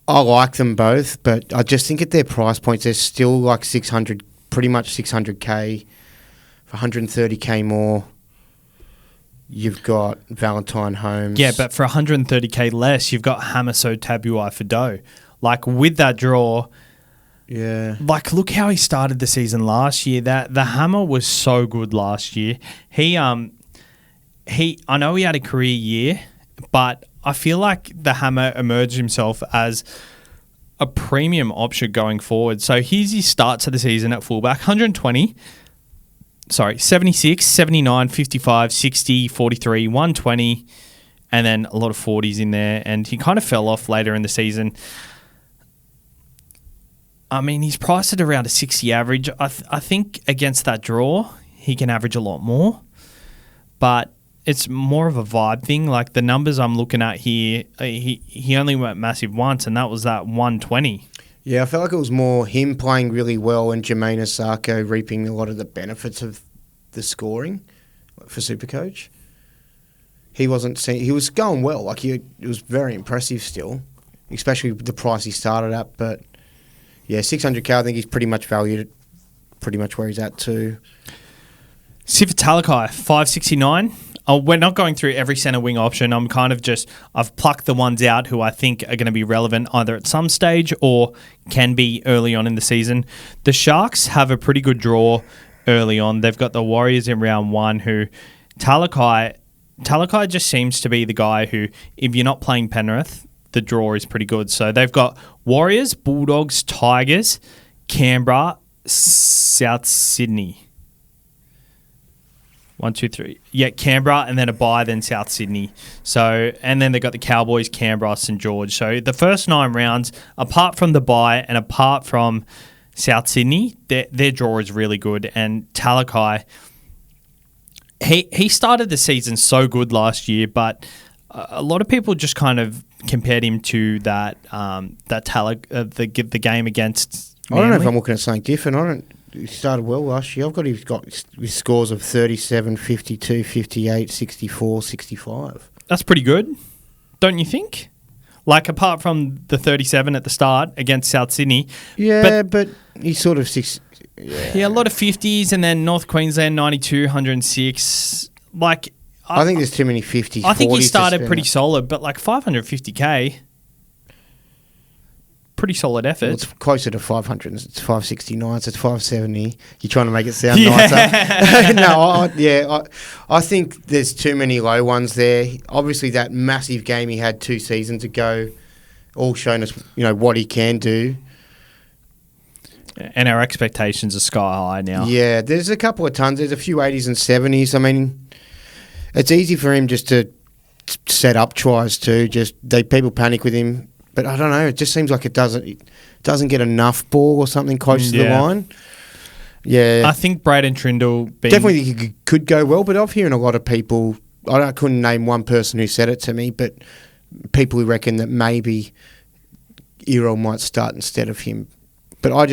I like them both, but I just think at their price points they're still like 600, pretty much 600k, for 130k more. You've got Valentine Holmes. Yeah, but for 130k less, you've got Hamaso Tabuai for dough. Like, with that draw, yeah, like, look how he started the season last year. That the Hammer was so good last year. I know he had a career year, but I feel like the Hammer emerged himself as a premium option going forward. So here's his starts of the season at fullback: 76, 79, 55, 60, 43, 120, and then a lot of 40s in there. And he kind of fell off later in the season. I mean, he's priced at around a 60 average. I think against that draw, he can average a lot more. But it's more of a vibe thing. Like, the numbers I'm looking at here, he only went massive once, and that was that 120. Yeah, I felt like it was more him playing really well and Jermaine Osako reaping a lot of the benefits of the scoring for Supercoach. He was going well. Like, it was very impressive still, especially with the price he started at. But yeah, 600k, I think he's pretty much valued at pretty much where he's at too. Sifa Talakai, 569. We're not going through every centre wing option. I've plucked the ones out who I think are going to be relevant either at some stage or can be early on in the season. The Sharks have a pretty good draw early on. They've got the Warriors in round 1 who Talakai just seems to be the guy who, if you're not playing Penrith, the draw is pretty good. So they've got Warriors, Bulldogs, Tigers, Canberra, South Sydney. 1, 2, 3. Yeah, Canberra, and then a bye, then South Sydney. So, and then they got the Cowboys, Canberra, St George. So the first 9 rounds, apart from the bye and apart from South Sydney, their draw is really good. And Talakai, he started the season so good last year, but a lot of people just kind of compared him to the game against Manly. I don't know if I'm looking at something different. He started well last year. He's got with scores of 37, 52, 58, 64, 65. That's pretty good, don't you think? Like, apart from the 37 at the start against South Sydney. Yeah, but he's sort of Yeah, a lot of 50s, and then North Queensland 92, 106. Like, I think there's too many 50s. I think he started pretty solid, but like 550k, pretty solid effort. Well, it's closer to 500. It's 569. So it's 570. You're trying to make it sound nicer. No, I think there's too many low ones there. Obviously, that massive game he had 2 seasons ago, all shown us, what he can do. And our expectations are sky high now. Yeah, there's a couple of tons. There's a few 80s and 70s. I mean, it's easy for him just to set up tries too. People panic with him. But I don't know. It just seems like it doesn't get enough ball or something close to the line. Yeah, I think Braden Trindle definitely could go well. But I'm hearing a lot of people. I couldn't name one person who said it to me, but people who reckon that maybe Errol might start instead of him. But I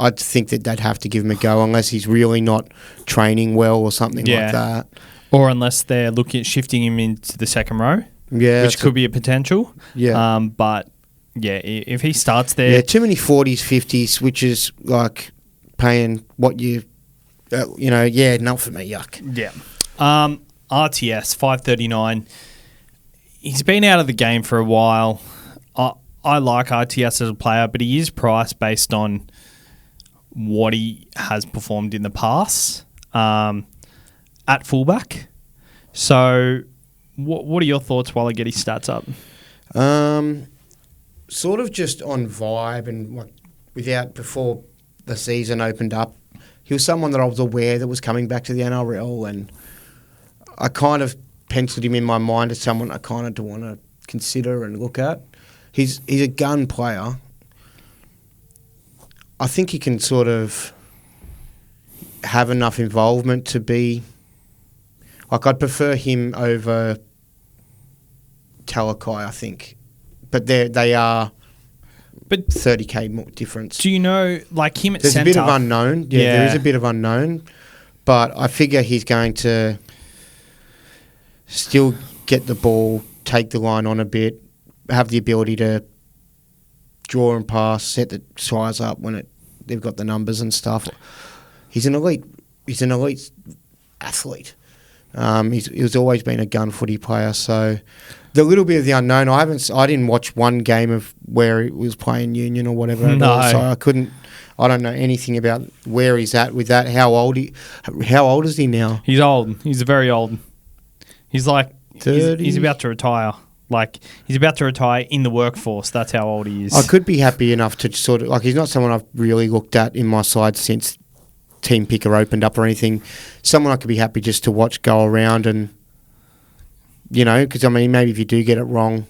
think that they'd have to give him a go unless he's really not training well or something like that, or unless they're looking at shifting him into the second row. Yeah, which could be a potential. Yeah. But yeah, if he starts there, yeah, too many 40s, 50s, which is like paying what you, not for me. Yuck. Yeah. RTS 539. He's been out of the game for a while. I like RTS as a player, but he is priced based on what he has performed in the past at fullback. So, what are your thoughts while I get his stats up? Sort of just on vibe and before the season opened up, he was someone that I was aware that was coming back to the NRL, and I kind of penciled him in my mind as someone I kind of do want to consider and look at. He's a gun player. I think he can sort of have enough involvement to be... Like, I'd prefer him over Talakai, I think. But they are But 30K more difference. do you know, like him at There's centre? a bit of unknown. Yeah, there is a bit of unknown. But I figure he's going to still get the ball, take the line on a bit, have the ability to draw and pass, set the size up when they've got the numbers and stuff. He's an elite athlete. He's always been a gun footy player. So the little bit of the unknown, I didn't watch one game of where he was playing union or whatever. No. So I don't know anything about where he's at with that. How old is he now? He's old. He's very old. He's like 30? he's about to retire. Like he's about to retire in the workforce. That's how old he is. I could be happy enough to sort of he's not someone I've really looked at in my side since Team Picker opened up or anything. Someone I could be happy just to watch go around and because maybe if you do get it wrong.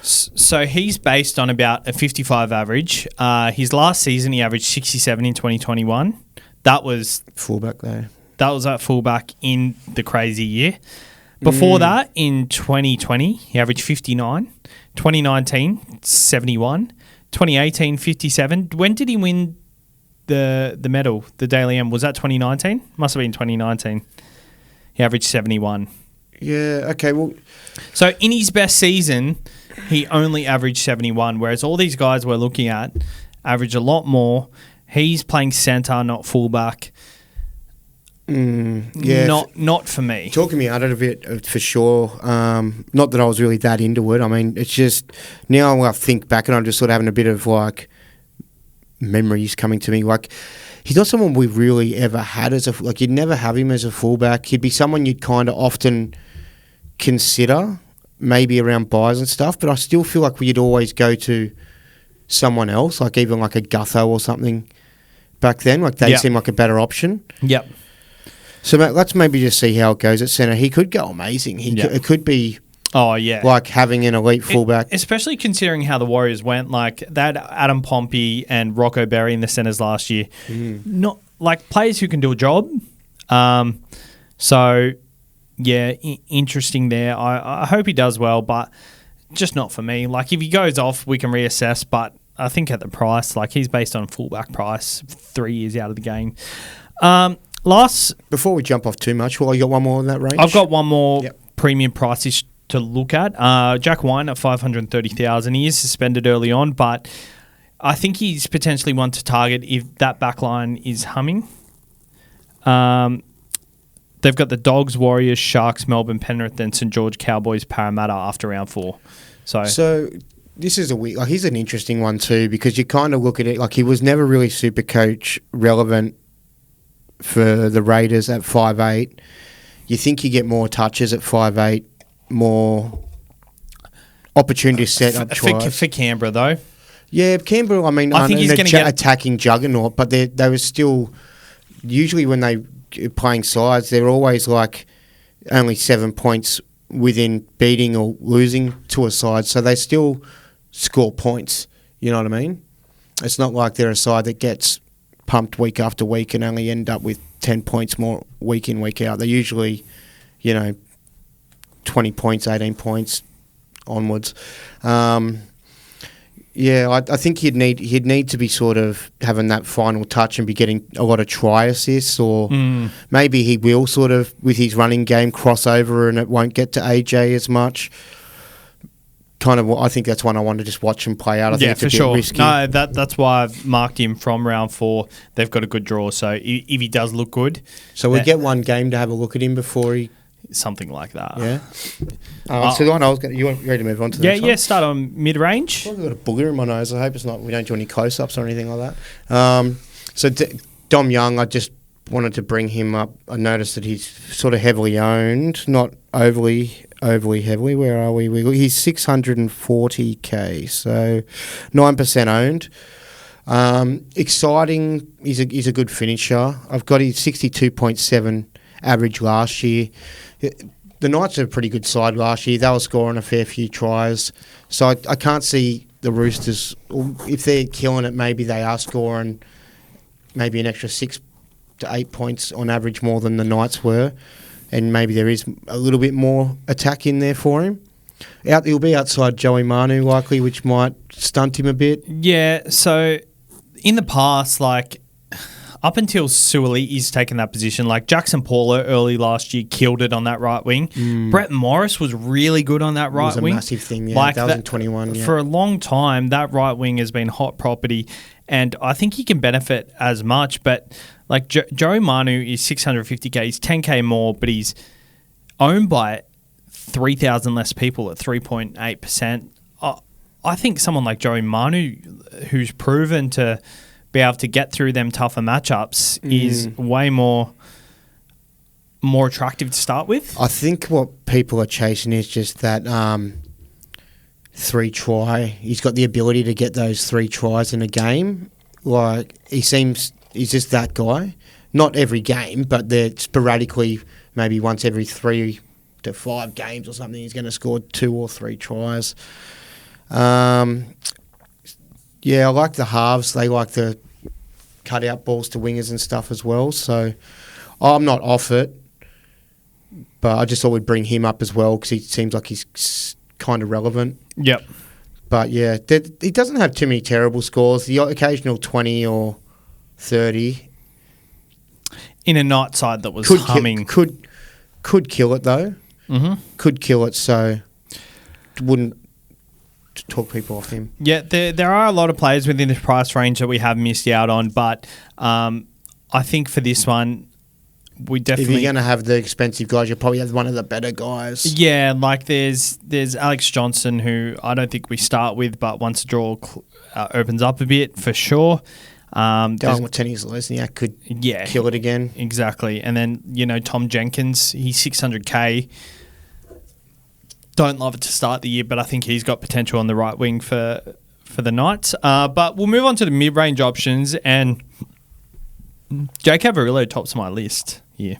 So he's based on about a 55 average. His last season he averaged 67 in 2021. That was Fullback though. That was at fullback in the crazy year. Before that, in 2020, he averaged 59. 2019, 71. 2018, 57. When did he win the medal, the Daily M? Was that 2019? Must have been 2019. He averaged 71. Yeah, okay, well... So in his best season, he only averaged 71, whereas all these guys we're looking at average a lot more. He's playing centre, not fullback. Yeah, not for me. Talking me out of it for sure. Not that I was really that into it. I mean, it's just now I think back and I'm just sort of having a bit of like memories coming to me. Like he's not someone we really ever had as you'd never have him as a fullback. He'd be someone you'd kind of often consider maybe around buys and stuff. But I still feel like we'd always go to someone else, like even like a Gutho or something back then. Like they seem like a better option. Yep. So let's maybe just see how it goes at centre. He could go amazing. It could be like having an elite fullback. Especially considering how the Warriors went. Like they had Adam Pompey and Rocco Berry in the centres last year. Not like players who can do a job. So, yeah, interesting there. I hope he does well, but just not for me. Like if he goes off, we can reassess, but I think at the price, like he's based on fullback price, 3 years out of the game. Before we jump off too much, well, you got one more in that range? I've got one more premium price to look at. Jack Wine at 530,000. He is suspended early on, but I think he's potentially one to target if that back line is humming. They've got the Dogs, Warriors, Sharks, Melbourne, Penrith, then St George, Cowboys, Parramatta after round 4. So this is he's an interesting one too because you kind of look at it like he was never really SuperCoach relevant for the Raiders at 5'8". You think you get more touches at 5'8", more opportunities set up tries. For Canberra, though. Yeah, Canberra, I mean, I think he's going to get attacking juggernaut, but they were still... Usually when they playing sides, they're always like only 7 points within beating or losing to a side, so they still score points, you know what I mean? It's not like they're a side that gets pumped week after week and only end up with 10 points more week in, week out. They're usually, 20 points, 18 points onwards. I think he'd need to be sort of having that final touch and be getting a lot of try assists, or maybe he will sort of, with his running game, cross over and it won't get to AJ as much. I think that's one I want to just watch him play out. I think it's a bit risky. No, that's why I've marked him from round 4. They've got a good draw, so if he does look good... So we get one game to have a look at him before he... Something like that. Yeah. So the one I was going to... You ready to move on to the next one? Yeah, start on mid-range. I've got a booger in my nose. I hope it's not... We don't do any close-ups or anything like that. Dom Young, I just wanted to bring him up. I noticed that he's sort of heavily owned, not overly heavily. Where are we? He's 640k, so 9% owned. Exciting. He's a good finisher. I've got his 62.7 average last year. The Knights are a pretty good side last year. They were scoring a fair few tries, so I can't see the Roosters, if they're killing it, maybe they are scoring maybe an extra 6 to 8 points on average more than the Knights were. And maybe there is a little bit more attack in there for him. He'll be outside Joey Manu likely, which might stunt him a bit. Yeah, so in the past, like up until Suolii's taken that position, like Jackson Paulo early last year killed it on that right wing. Brett Morris was really good on that right wing. It was a massive thing, yeah. Like 2021, For a long time, that right wing has been hot property, and I think he can benefit as much. But like Joey Manu is 650k, he's 10k more, but he's owned by 3,000 less people at 3.8%. I think someone like Joey Manu, who's proven to be able to get through them tougher matchups, is way more attractive to start with. I think what people are chasing is just that 3 try. He's got the ability to get those 3 tries in a game. Like he's just that guy. Not every game, but they're sporadically, maybe once every 3 to 5 games or something, he's going to score 2 or 3 tries. Yeah, I like the halves. They like to cut out balls to wingers and stuff as well. So I'm not off it, but I just thought we'd bring him up as well because he seems like he's kind of relevant. Yep. But yeah, he doesn't have too many terrible scores. The occasional 20 or 30 in a night side that was humming. Could kill it though. Mm-hmm. Could kill it, so wouldn't talk people off him. Yeah, there are a lot of players within this price range that we have missed out on, but I think for this one, we definitely... If you're going to have the expensive guys, you probably have one of the better guys. Yeah, like there's Alex Johnson, who I don't think we start with, but once the draw opens up a bit, for sure. Dylan Wateni-Lesniak could kill it again. Exactly. And then, Tom Jenkins, he's 600k. Don't love it to start the year, but I think he's got potential on the right wing for the Knights. But we'll move on to the mid-range options, and Jake Averillo tops my list here.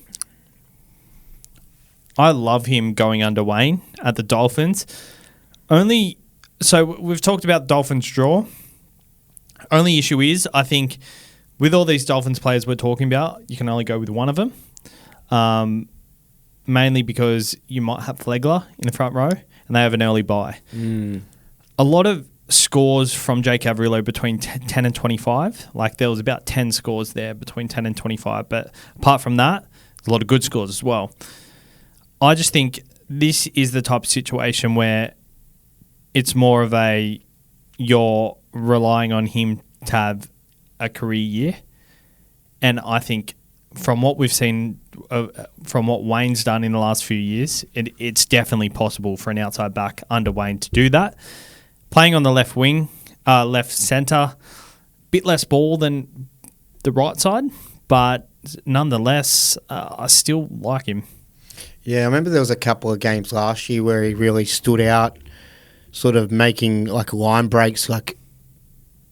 I love him going under Wayne at the Dolphins. So we've talked about Dolphins draw. Only issue is, I think, with all these Dolphins players we're talking about, you can only go with one of them. Mainly because you might have Flegler in the front row, and they have an early bye. A lot of scores from Jake Averillo between 10 and 25. Like, there was about 10 scores there between 10 and 25. But apart from that, there's a lot of good scores as well. I just think this is the type of situation where it's more of you're relying on him to have a career year. And I think from what we've seen, from what Wayne's done in the last few years, it's definitely possible for an outside back under Wayne to do that. Playing on the left wing, left centre, bit less ball than the right side, but nonetheless, I still like him. Yeah, I remember there was a couple of games last year where he really stood out, sort of making like line breaks like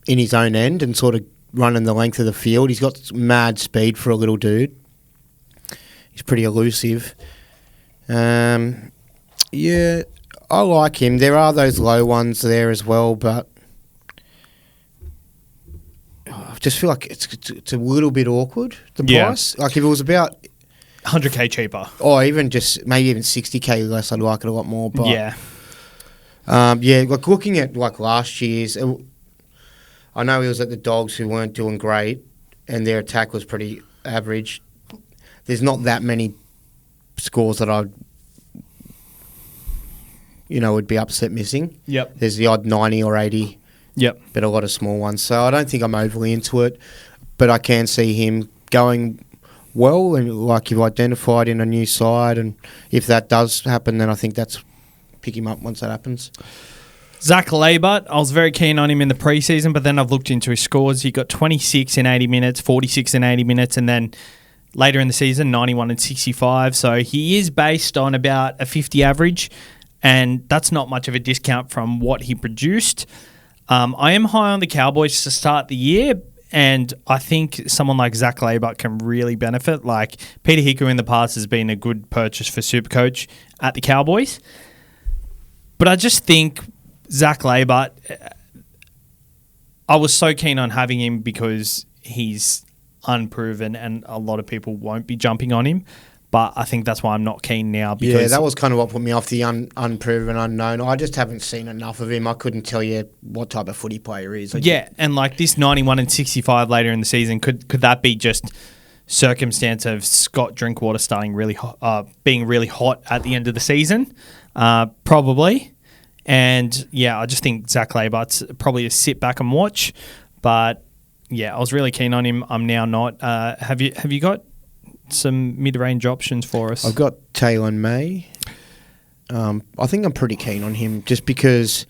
in his own end and sort of running the length of the field. He's got mad speed for a little dude. He's pretty elusive. Yeah, I like him. There are those low ones there as well, but I just feel like it's a little bit awkward, the price. Like if it was about 100k cheaper. Or even just maybe even 60k less, I'd like it a lot more. But yeah. Like looking at like last year's, I know he was at the Dogs who weren't doing great and their attack was pretty average. There's not that many scores that would be upset missing. Yep. There's the odd 90 or 80. Yep. But a lot of small ones. So I don't think I'm overly into it, but I can see him going well, and like you've identified in a new side, and if that does happen, then I think that's pick him up once that happens. Zach Labert, I was very keen on him in the preseason, but then I've looked into his scores. He got 26 in 80 minutes, 46 in 80 minutes, and then later in the season, 91 and 65. So he is based on about a 50 average, and that's not much of a discount from what he produced. I am high on the Cowboys to start the year, and I think someone like Zach Labert can really benefit. Like Peter Hiku in the past has been a good purchase for SuperCoach at the Cowboys. But I just think Zach Labert, I was so keen on having him because he's unproven and a lot of people won't be jumping on him. But I think that's why I'm not keen now. Because that was kind of what put me off the unproven unknown. I just haven't seen enough of him. I couldn't tell you what type of footy player he is. And like this 91 and 65 later in the season, could that be just circumstance of Scott Drinkwater starting being really hot at the end of the season? Probably. And I just think Zach Labart's probably a sit back and watch. But I was really keen on him. I'm now not. Have you got some mid-range options for us? I've got Taylor May. I think I'm pretty keen on him just because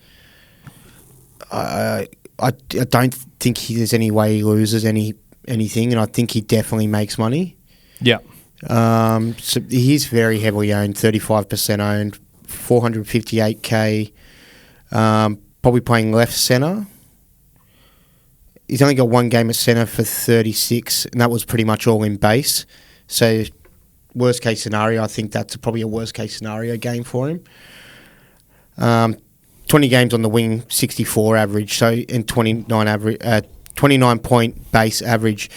I don't think there's any way he loses anything, and I think he definitely makes money. Yeah. So he's very heavily owned, 35% owned, 458k. Probably playing left centre. He's only got one game at centre for 36, and that was pretty much all in base. So, worst case scenario, I think that's probably a worst case scenario game for him. 20 games on the wing, 64 average, and 29 point base average.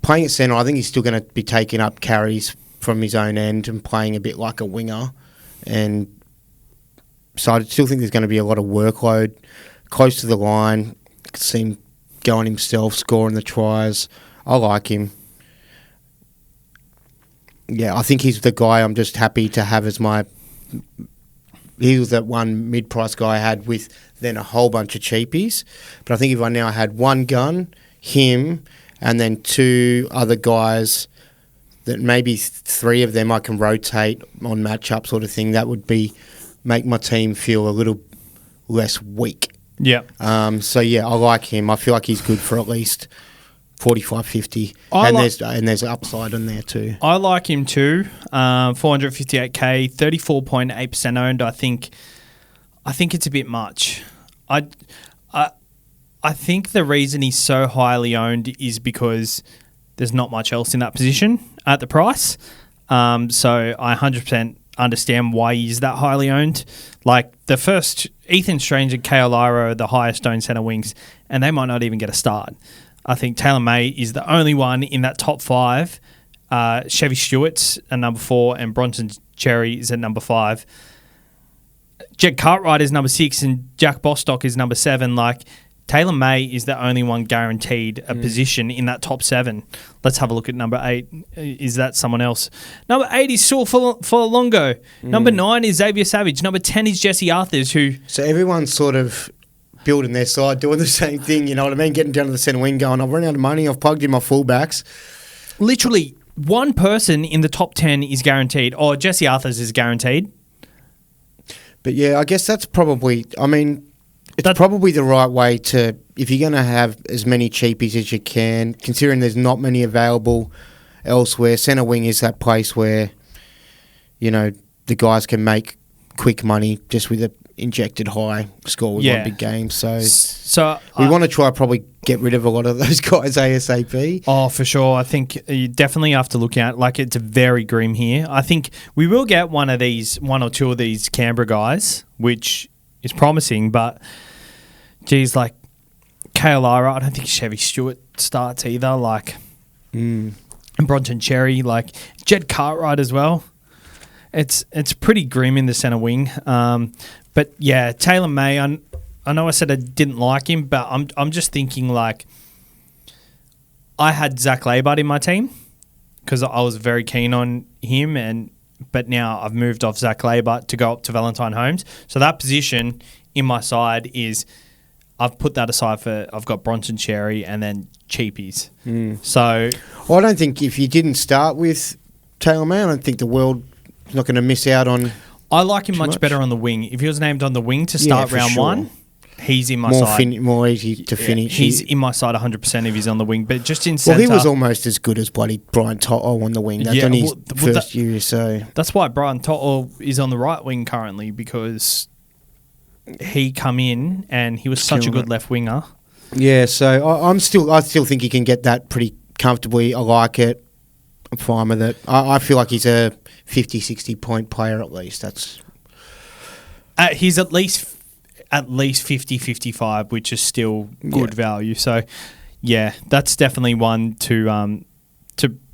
Playing at centre, I think he's still going to be taking up carries from his own end and playing a bit like a winger. And so I still think there's going to be a lot of workload close to the line. See him going himself, scoring the tries. I like him. Yeah, I think he's the guy I'm just happy to have as my... He was that one mid-price guy I had with then a whole bunch of cheapies. But I think if I now had one gun, him, and then two other guys, that maybe three of them I can rotate on matchup sort of thing, that would make my team feel a little less weak. Yeah. I like him. I feel like he's good for at least 45, 50. And there's upside on there too. I like him too. 458k, 34.8% owned. I think it's a bit much. I think the reason he's so highly owned is because there's not much else in that position at the price. So I 100% understand why he's that highly owned. Like the first, Ethan Strange and Kale Lyra are the highest owned centre wings, and they might not even get a start. I think Taylor May is the only one in that top five. Chevy Stewart's at number 4 and Bronson Cherry is at number 5. Jed Cartwright is number 6 and Jack Bostock is number 7. Like Taylor May is the only one guaranteed a position in that top 7. Let's have a look at number 8. Is that someone else? Number 8 is Saul Longo. Number 9 is Xavier Savage. Number 10 is Jesse Arthurs, who... So everyone's sort of building their side, doing the same thing, you know what I mean? Getting down to the centre wing going, I've run out of money, I've plugged in my fullbacks. Literally, one person in the top 10 is guaranteed, or Jesse Arthurs is guaranteed. But yeah, I guess that's probably... I mean... It's probably the right way to, if you're going to have as many cheapies as you can, considering there's not many available elsewhere. Centre wing is that place where, you know, the guys can make quick money just with an injected high score with one big game. So we want to try probably get rid of a lot of those guys ASAP. Oh, for sure. I think you definitely have to look at, like, it's very grim here. I think we will get one or two of these Canberra guys, which is promising, but geez, like Kale Lyra, I don't think Chevy Stewart starts either. Like, and Bronson Cherry, like Jed Cartwright as well. It's pretty grim in the centre wing. But yeah, Taylor May. I know I said I didn't like him, but I'm just thinking like I had Zach Labart in my team because I was very keen on him but now I've moved off Zach Labart to go up to Valentine Holmes. So that position in my side is, I've put that aside for, I've got Bronson Cherry and then Cheapies. So, well, I don't think if you didn't start with Taylor May, I don't think the world is not going to miss out on. I like him much better on the wing. If he was named on the wing to start round 1, he's in my side. More easy to finish. He's in my side 100% if he's on the wing. But just in centre... Well, he was almost as good as bloody Brian Toto on the wing. That's only his first year, so... That's why Brian Toto is on the right wing currently, because he come in and he was such a good left winger. Yeah, so I still think he can get that pretty comfortably. I like it. I'm fine with it. I feel like he's a 50, 60 point player at least. That's... he's at least 50, 55, which is still good value. So, yeah, that's definitely one to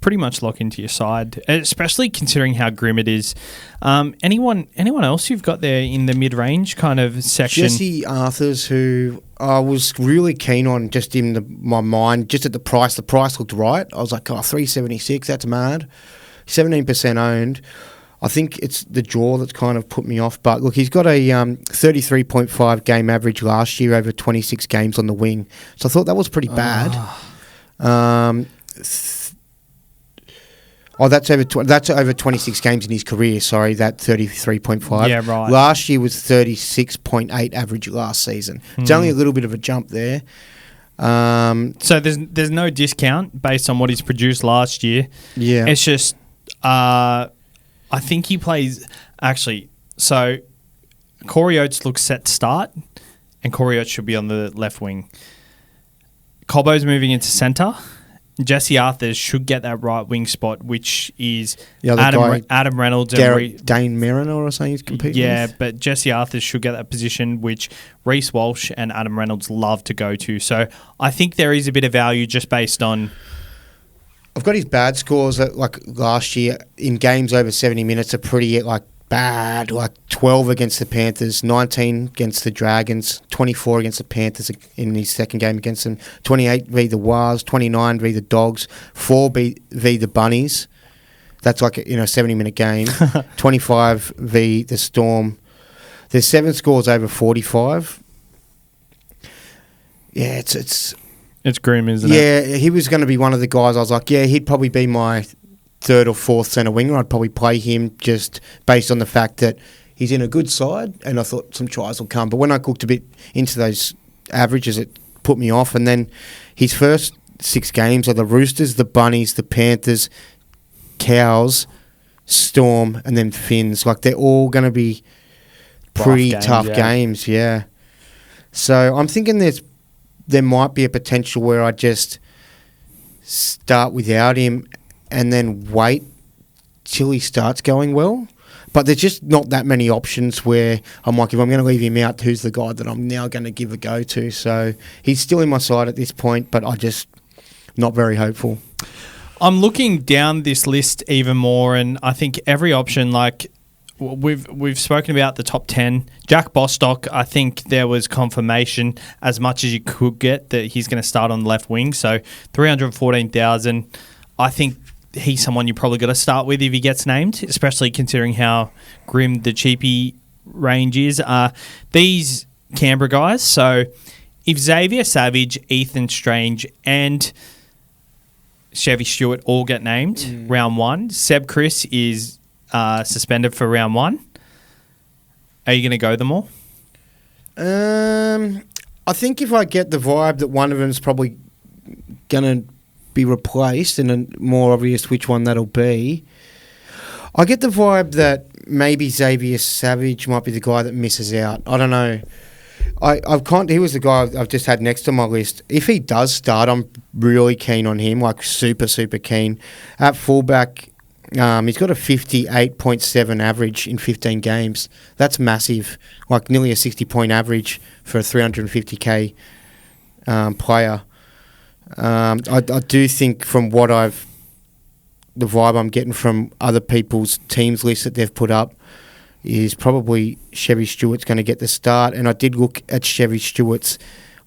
pretty much lock into your side, especially considering how grim it is. Anyone else you've got there in the mid-range kind of section? Jesse Arthurs, who I was really keen on just in my mind, just at the price. The price looked right. I was like, $3.76, that's mad. 17% owned. I think it's the draw that's kind of put me off. But look, he's got a 33.5 game average last year over 26 games on the wing. So I thought that was pretty bad. That's over 26 games in his career. Sorry, that 33.5. Yeah, right. Last year was 36.8 average last season. It's only a little bit of a jump there. So there's no discount based on what he's produced last year. Yeah, it's just I think he plays actually. So Corey Oates looks set to start, and Corey Oates should be on the left wing. Cobbo's moving into centre. Jesse Arthurs should get that right wing spot, which is Adam Reynolds and Dane Mariner or something he's competing with. But Jesse Arthurs should get that position, which Reece Walsh and Adam Reynolds love to go to. So I think there is a bit of value just based on... I've got his bad scores like last year in games over 70 minutes are pretty bad, like 12 against the Panthers, 19 against the Dragons, 24 against the Panthers in his second game against them, 28 v the Wars, 29 v the Dogs, 4 v the Bunnies. That's like a 70-minute game. 25 v the Storm. There's 7 scores over 45. Yeah, it's grim, isn't it? Yeah, he was going to be one of the guys I was like, yeah, he'd probably be my third or fourth centre winger. I'd probably play him just based on the fact that he's in a good side, and I thought some tries will come. But when I cooked a bit into those averages, it put me off. And then his first 6 games are the Roosters, the Bunnies, the Panthers, Cows, Storm, and then Finns. Like, they're all going to be pretty tough games, yeah. So I'm thinking there might be a potential where I just start without him and then wait till he starts going well. But there's just not that many options where I'm like, if I'm going to leave him out, who's the guy that I'm now going to give a go to? So he's still in my side at this point, but I just not very hopeful. I'm looking down this list even more, and I think every option, like we've spoken about the top 10. Jack Bostock, I think there was confirmation as much as you could get that he's going to start on the left wing. So 314,000. I think he's someone you probably got to start with if he gets named, especially considering how grim the cheapie range is. These Canberra guys, so if Xavier Savage, Ethan Strange and Chevy Stewart all get named round 1, Seb Chris is suspended for round 1. Are you going to go them all? I think if I get the vibe that one of them's probably going to be replaced, and a more obvious which one that'll be, I get the vibe that maybe Xavier Savage might be the guy that misses out. I don't know. He was the guy I've just had next to my list. If he does start, I'm really keen on him, like super, super keen. At fullback, he's got a 58.7 average in 15 games. That's massive, like nearly a 60-point average for a 350k player. I do think from what the vibe I'm getting from other people's teams lists that they've put up is probably Chevy Stewart's going to get the start. And I did look at Chevy Stewart's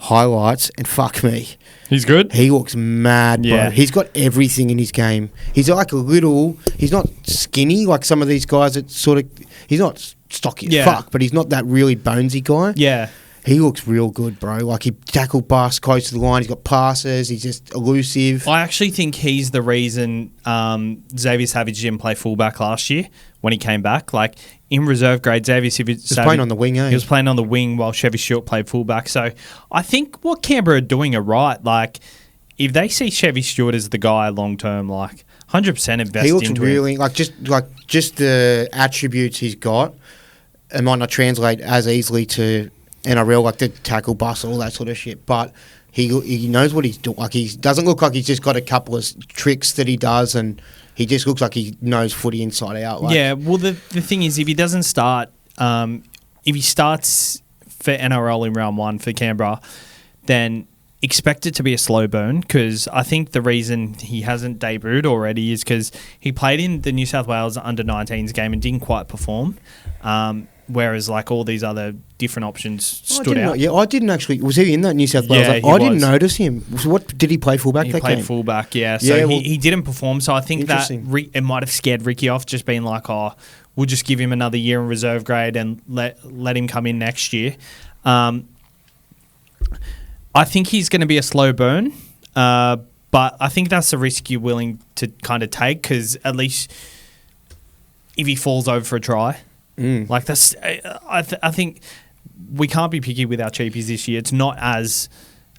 highlights, and fuck me, he's good. He looks mad, bro. He's got everything in his game. He's like he's not skinny like some of these guys that sort of, he's not stocky as fuck, but he's not that really bonesy guy. Yeah. He looks real good, bro. Like, he tackle bus close to the line. He's got passes. He's just elusive. I actually think he's the reason Xavier Savage didn't play fullback last year when he came back. Like, in reserve grade, Xavier Savage was playing on the wing, He was playing on the wing while Chevy Stewart played fullback. So I think what Canberra are doing are right. Like, if they see Chevy Stewart as the guy long term, like 100% invest into him. He looks really just the attributes he's got. It might not translate as easily to NRL, like the tackle bus, all that sort of shit. But he knows what he's doing. Like, he doesn't look like he's just got a couple of tricks that he does, and he just looks like he knows footy inside out. Like, yeah, well, the thing is, if he doesn't start, if he starts for NRL in round 1 for Canberra, then expect it to be a slow burn, because I think the reason he hasn't debuted already is because he played in the New South Wales under-19s game and didn't quite perform, whereas like all these other different options stood out. I didn't actually. Was he in that New South Wales? Yeah, I didn't notice him. What did he play fullback? He that played game? fullback, yeah. So well, he didn't perform. So I think that interesting. it might have scared Ricky off, just being like, oh, we'll just give him another year in reserve grade and let him come in next year. I think he's going to be a slow burn, but I think that's the risk you're willing to kind of take, because at least if he falls over for a try, like that's, I think we can't be picky with our cheapies this year. It's not as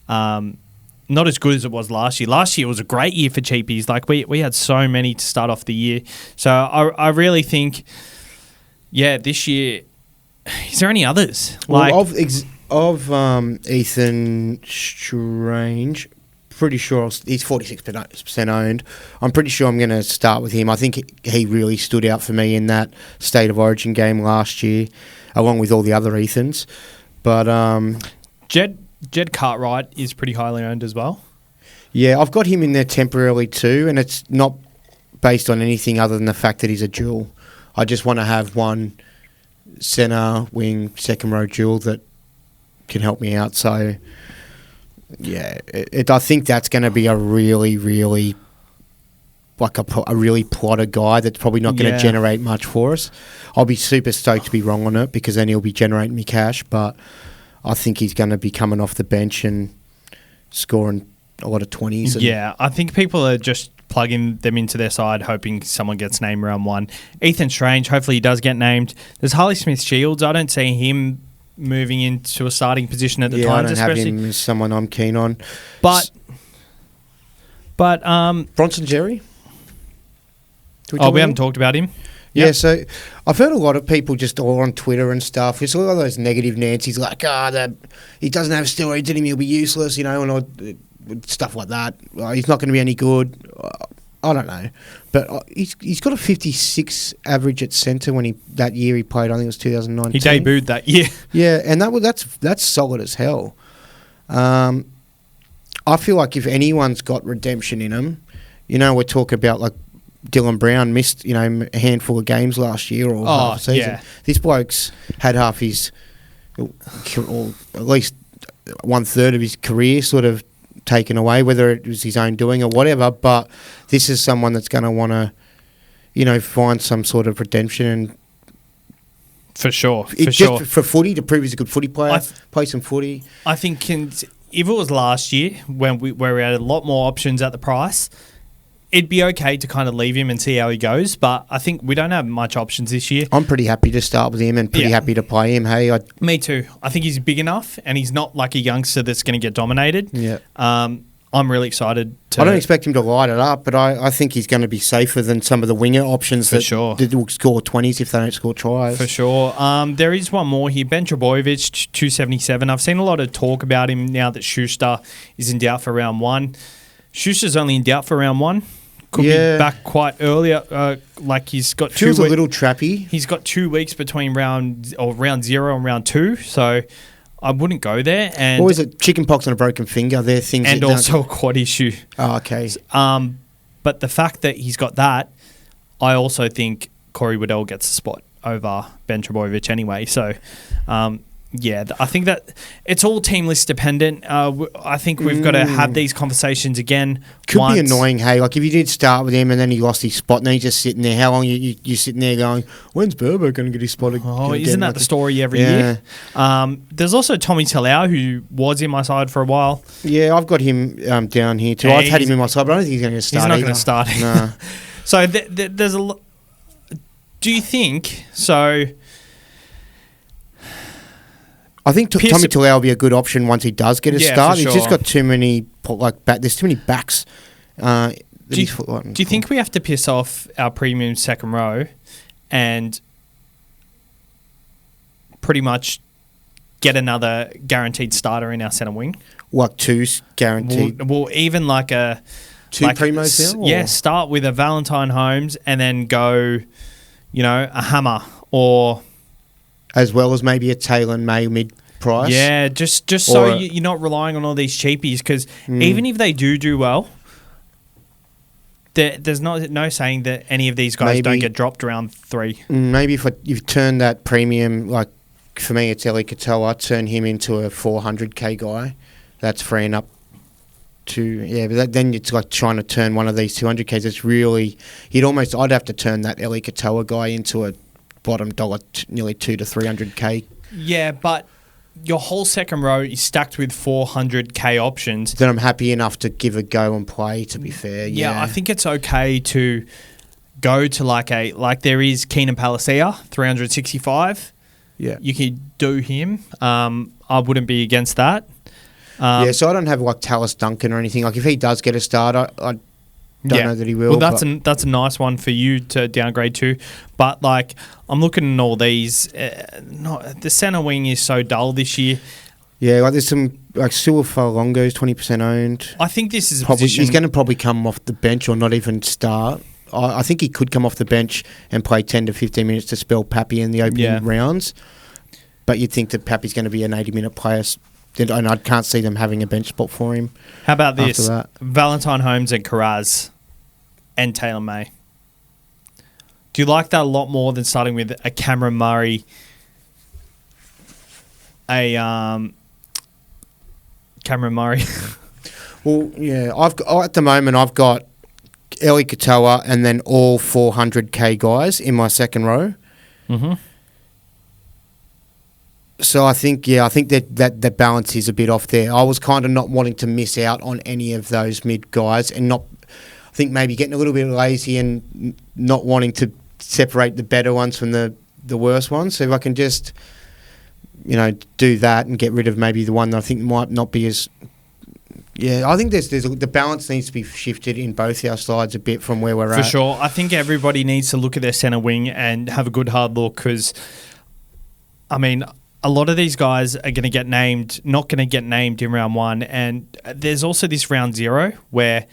good as it was last year. Last year was a great year for cheapies. Like we had so many to start off the year. So I really think, this year, is there any others? Well, of Ethan Strange, pretty sure he's 46% owned. I'm pretty sure I'm going to start with him. I think he really stood out for me in that State of Origin game last year, along with all the other Ethans. But Jed Cartwright is pretty highly owned as well. Yeah, I've got him in there temporarily too, and it's not based on anything other than the fact that he's a dual. I just want to have one centre wing second row dual that can help me out. So yeah, I think that's going to be a really, really like a really plotted guy that's probably not going to generate much for us. I'll be super stoked to be wrong on it, because then he'll be generating me cash, but I think he's going to be coming off the bench and scoring a lot of 20s. Yeah, I think people are just plugging them into their side, hoping someone gets named round one. Ethan Strange, hopefully he does get named. There's Harley Smith-Shields. I don't see him moving into a starting position at the Titans, I don't especially. have him as someone I'm keen on. But Bronson Jerry? We haven't talked about him. Yeah, so I've heard a lot of people just all on Twitter and stuff. It's a lot of those negative Nancy's like, he doesn't have steroids in him, he'll be useless, and stuff like that. He's not going to be any good. I don't know. But he's got a 56 average at centre that year he played. I think it was 2019. He debuted that year. Yeah, and that's solid as hell. I feel like if anyone's got redemption in him, we're talking about like Dylan Brown missed, a handful of games last year or half a season. Yeah. This bloke's had half his, or at least 1/3 of his career sort of taken away, whether it was his own doing or whatever. But this is someone that's going to want to, find some sort of redemption and for sure. For footy, to prove he's a good footy player, play some footy. I think if it was last year where we had a lot more options at the price, it'd be okay to kind of leave him and see how he goes. But I think we don't have much options this year. I'm pretty happy to start with him and pretty happy to play him. Hey, me too. I think he's big enough, and he's not like a youngster that's going to get dominated. Yeah. I'm really excited to... I don't expect him to light it up, but I think he's going to be safer than some of the winger options that will score 20s if they don't score tries. For sure. There is one more here. Ben Trebojevic, 277. I've seen a lot of talk about him now that Schuster is in doubt for round one. Schuster's only in doubt for round one. Could be back quite earlier. Like he's got feels a little trappy. He's got 2 weeks between round 0 and round 2, so I wouldn't go there. And or is it chicken pox and a broken finger? They're things, and also a quad issue. Oh, okay. But the fact that he's got that, I also think Corey Waddell gets a spot over Ben Trebojevic anyway. So. I think that it's all team list dependent. I think we've got to have these conversations again. Could be annoying, hey. Like if you did start with him and then he lost his spot and then he's just sitting there. How long you sitting there going, when's Burbo going to get his spot again? Oh, isn't that the story every year? There's also Tommy Talau, who was in my side for a while. Yeah, I've got him down here too. I've had him in my side, but I don't think he's going to start. He's not going to start. No. So there's a lot. Do you think so? I think Tommy Talau will be a good option once he does get a start. Sure. He's just got too many there's too many backs. Do you think we have to piss off our premium second row and pretty much get another guaranteed starter in our centre wing? Like two guaranteed? Well, even like a... Two primos now? Yeah, start with a Valentine Holmes and then go, a Hammer or... As well as maybe a Taylor May mid price. Yeah, just Or so a- you're not relying on all these cheapies, because even if they do well, there's no saying that any of these guys don't Maybe- get dropped around 3. Maybe if you've turned that premium, like for me, it's Eli Katoa, turn him into a 400k guy. That's freeing up to, but then it's like trying to turn one of these 200ks. It's really, I'd have to turn that Eli Katoa guy into a bottom dollar, nearly 200 to 300k. Yeah, but your whole second row is stacked with 400k options. Then I'm happy enough to give a go and play, to be fair. Yeah, I think it's okay to go to like there is Keenan Palacia, 365. Yeah. You could do him. I wouldn't be against that. So I don't have like Tallis Duncan or anything. Like if he does get a start, I don't know that he will. Well, that's a nice one for you to downgrade to. But like I'm looking at all these. The centre wing is so dull this year. Yeah, like there's some like Suafalongo's 20% owned. I think this is a Probably position. he's going to probably come off the bench or not even start. I think he could come off the bench and play 10 to 15 minutes to spell Pappy in the opening rounds. But you'd think that Pappy's going to be an 80-minute player. And I can't see them having a bench spot for him. How about this? After that. Valentine Holmes and Carraz and Taylor May. Do you like that a lot more than starting with a Cameron Murray, Cameron Murray? Well, yeah, at the moment I've got Eli Katoa and then all 400k guys in my second row. Mm-hmm. So I think that balance is a bit off there. I was kind of not wanting to miss out on any of those mid guys, and I think maybe getting a little bit lazy and not wanting to separate the better ones from the worst ones. So if I can just, do that and get rid of maybe the one that I think might not be as. Yeah, I think the balance needs to be shifted in both our sides a bit from where we're at. For sure. I think everybody needs to look at their centre wing and have a good hard look, because, I mean, a lot of these guys are going to get named, not going to get named in round 1. And there's also this round 0 where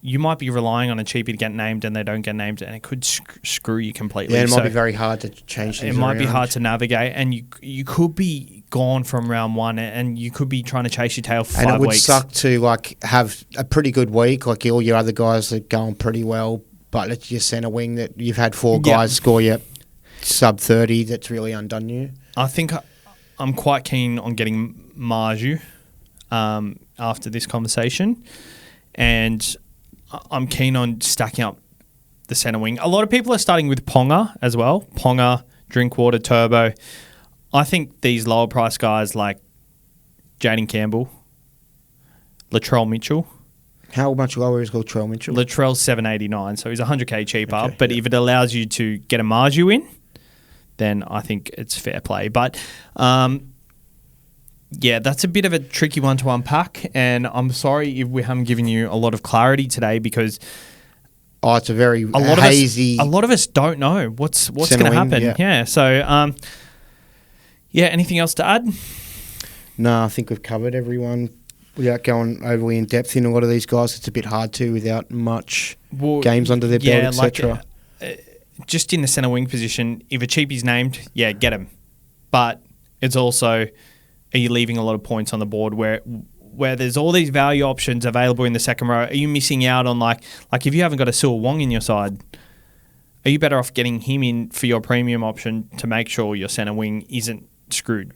you might be relying on a cheapie to get named and they don't get named, and it could screw you completely. Yeah, it might be very hard to change things. It might be around. hard to navigate, and you could be gone from round 1, and you could be trying to chase your tail for 5 weeks. And it would suck to like have a pretty good week, like all your other guys are going pretty well, but it's your centre wing that you've had 4 guys score you sub 30. That's really undone you. I think I'm quite keen on getting Marju after this conversation, and I'm keen on stacking up the centre wing. A lot of people are starting with Ponga as well. Ponga, Drinkwater, Turbo. I think these lower price guys like Jaden Campbell, Latrell Mitchell. How much lower is Latrell Mitchell? Latrell's $789, so he's $100k cheaper. Okay, but if it allows you to get a Marju in, then I think it's fair play. But that's a bit of a tricky one to unpack, and I'm sorry if we haven't given you a lot of clarity today, because it's a very lot hazy. A lot of us don't know what's going to happen. Yeah. So anything else to add? No, I think we've covered everyone without going overly in depth in a lot of these guys. It's a bit hard to without much games under their belt, etc. Just in the centre wing position, if a cheapie's named, get him. But it's also, are you leaving a lot of points on the board where there's all these value options available in the second row? Are you missing out on like if you haven't got a Sil Wong in your side, are you better off getting him in for your premium option to make sure your centre wing isn't screwed?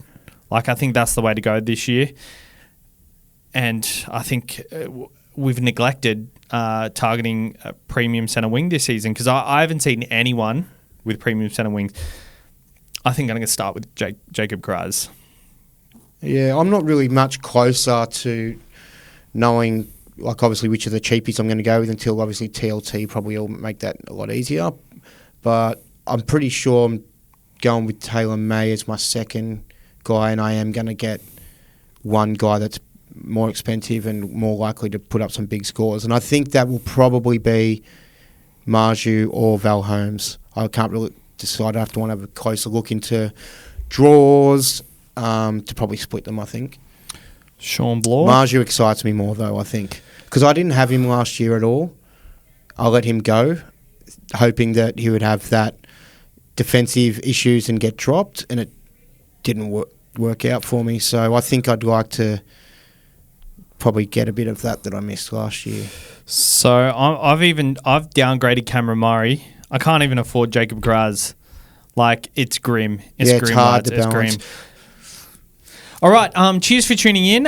I think that's the way to go this year. And I think we've neglected targeting a premium centre wing this season, because I haven't seen anyone with premium centre wings. I think I'm going to start with Jacob Carraz. Yeah, I'm not really much closer to knowing, obviously, which of the cheapies I'm going to go with until, obviously, TLT probably will make that a lot easier. But I'm pretty sure I'm going with Taylor May as my second guy, and I am going to get one guy that's more expensive and more likely to put up some big scores. And I think that will probably be Marju or Val Holmes. I can't really decide. I have to want to have a closer look into draws to probably split them, I think. Sean Bloor. Marju excites me more, though, I think. Because I didn't have him last year at all. I let him go, hoping that he would have that defensive issues and get dropped, and it didn't work out for me. So I think I'd like to probably get a bit of that I missed last year. So I've downgraded Cameron Murray. I can't even afford Jacob Graz. Like, it's grim. It's grim, hard lads. to It's balance. grim. All right. Cheers for tuning in.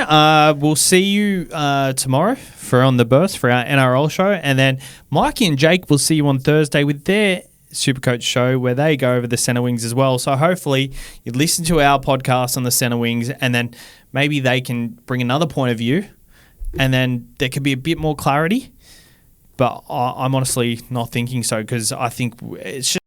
We'll see you tomorrow for On the Burst for our NRL show. And then Mikey and Jake will see you on Thursday with their SuperCoach show where they go over the centre wings as well. So hopefully you listen to our podcast on the centre wings and then maybe they can bring another point of view and then there could be a bit more clarity. But I'm honestly not thinking so because I think it's just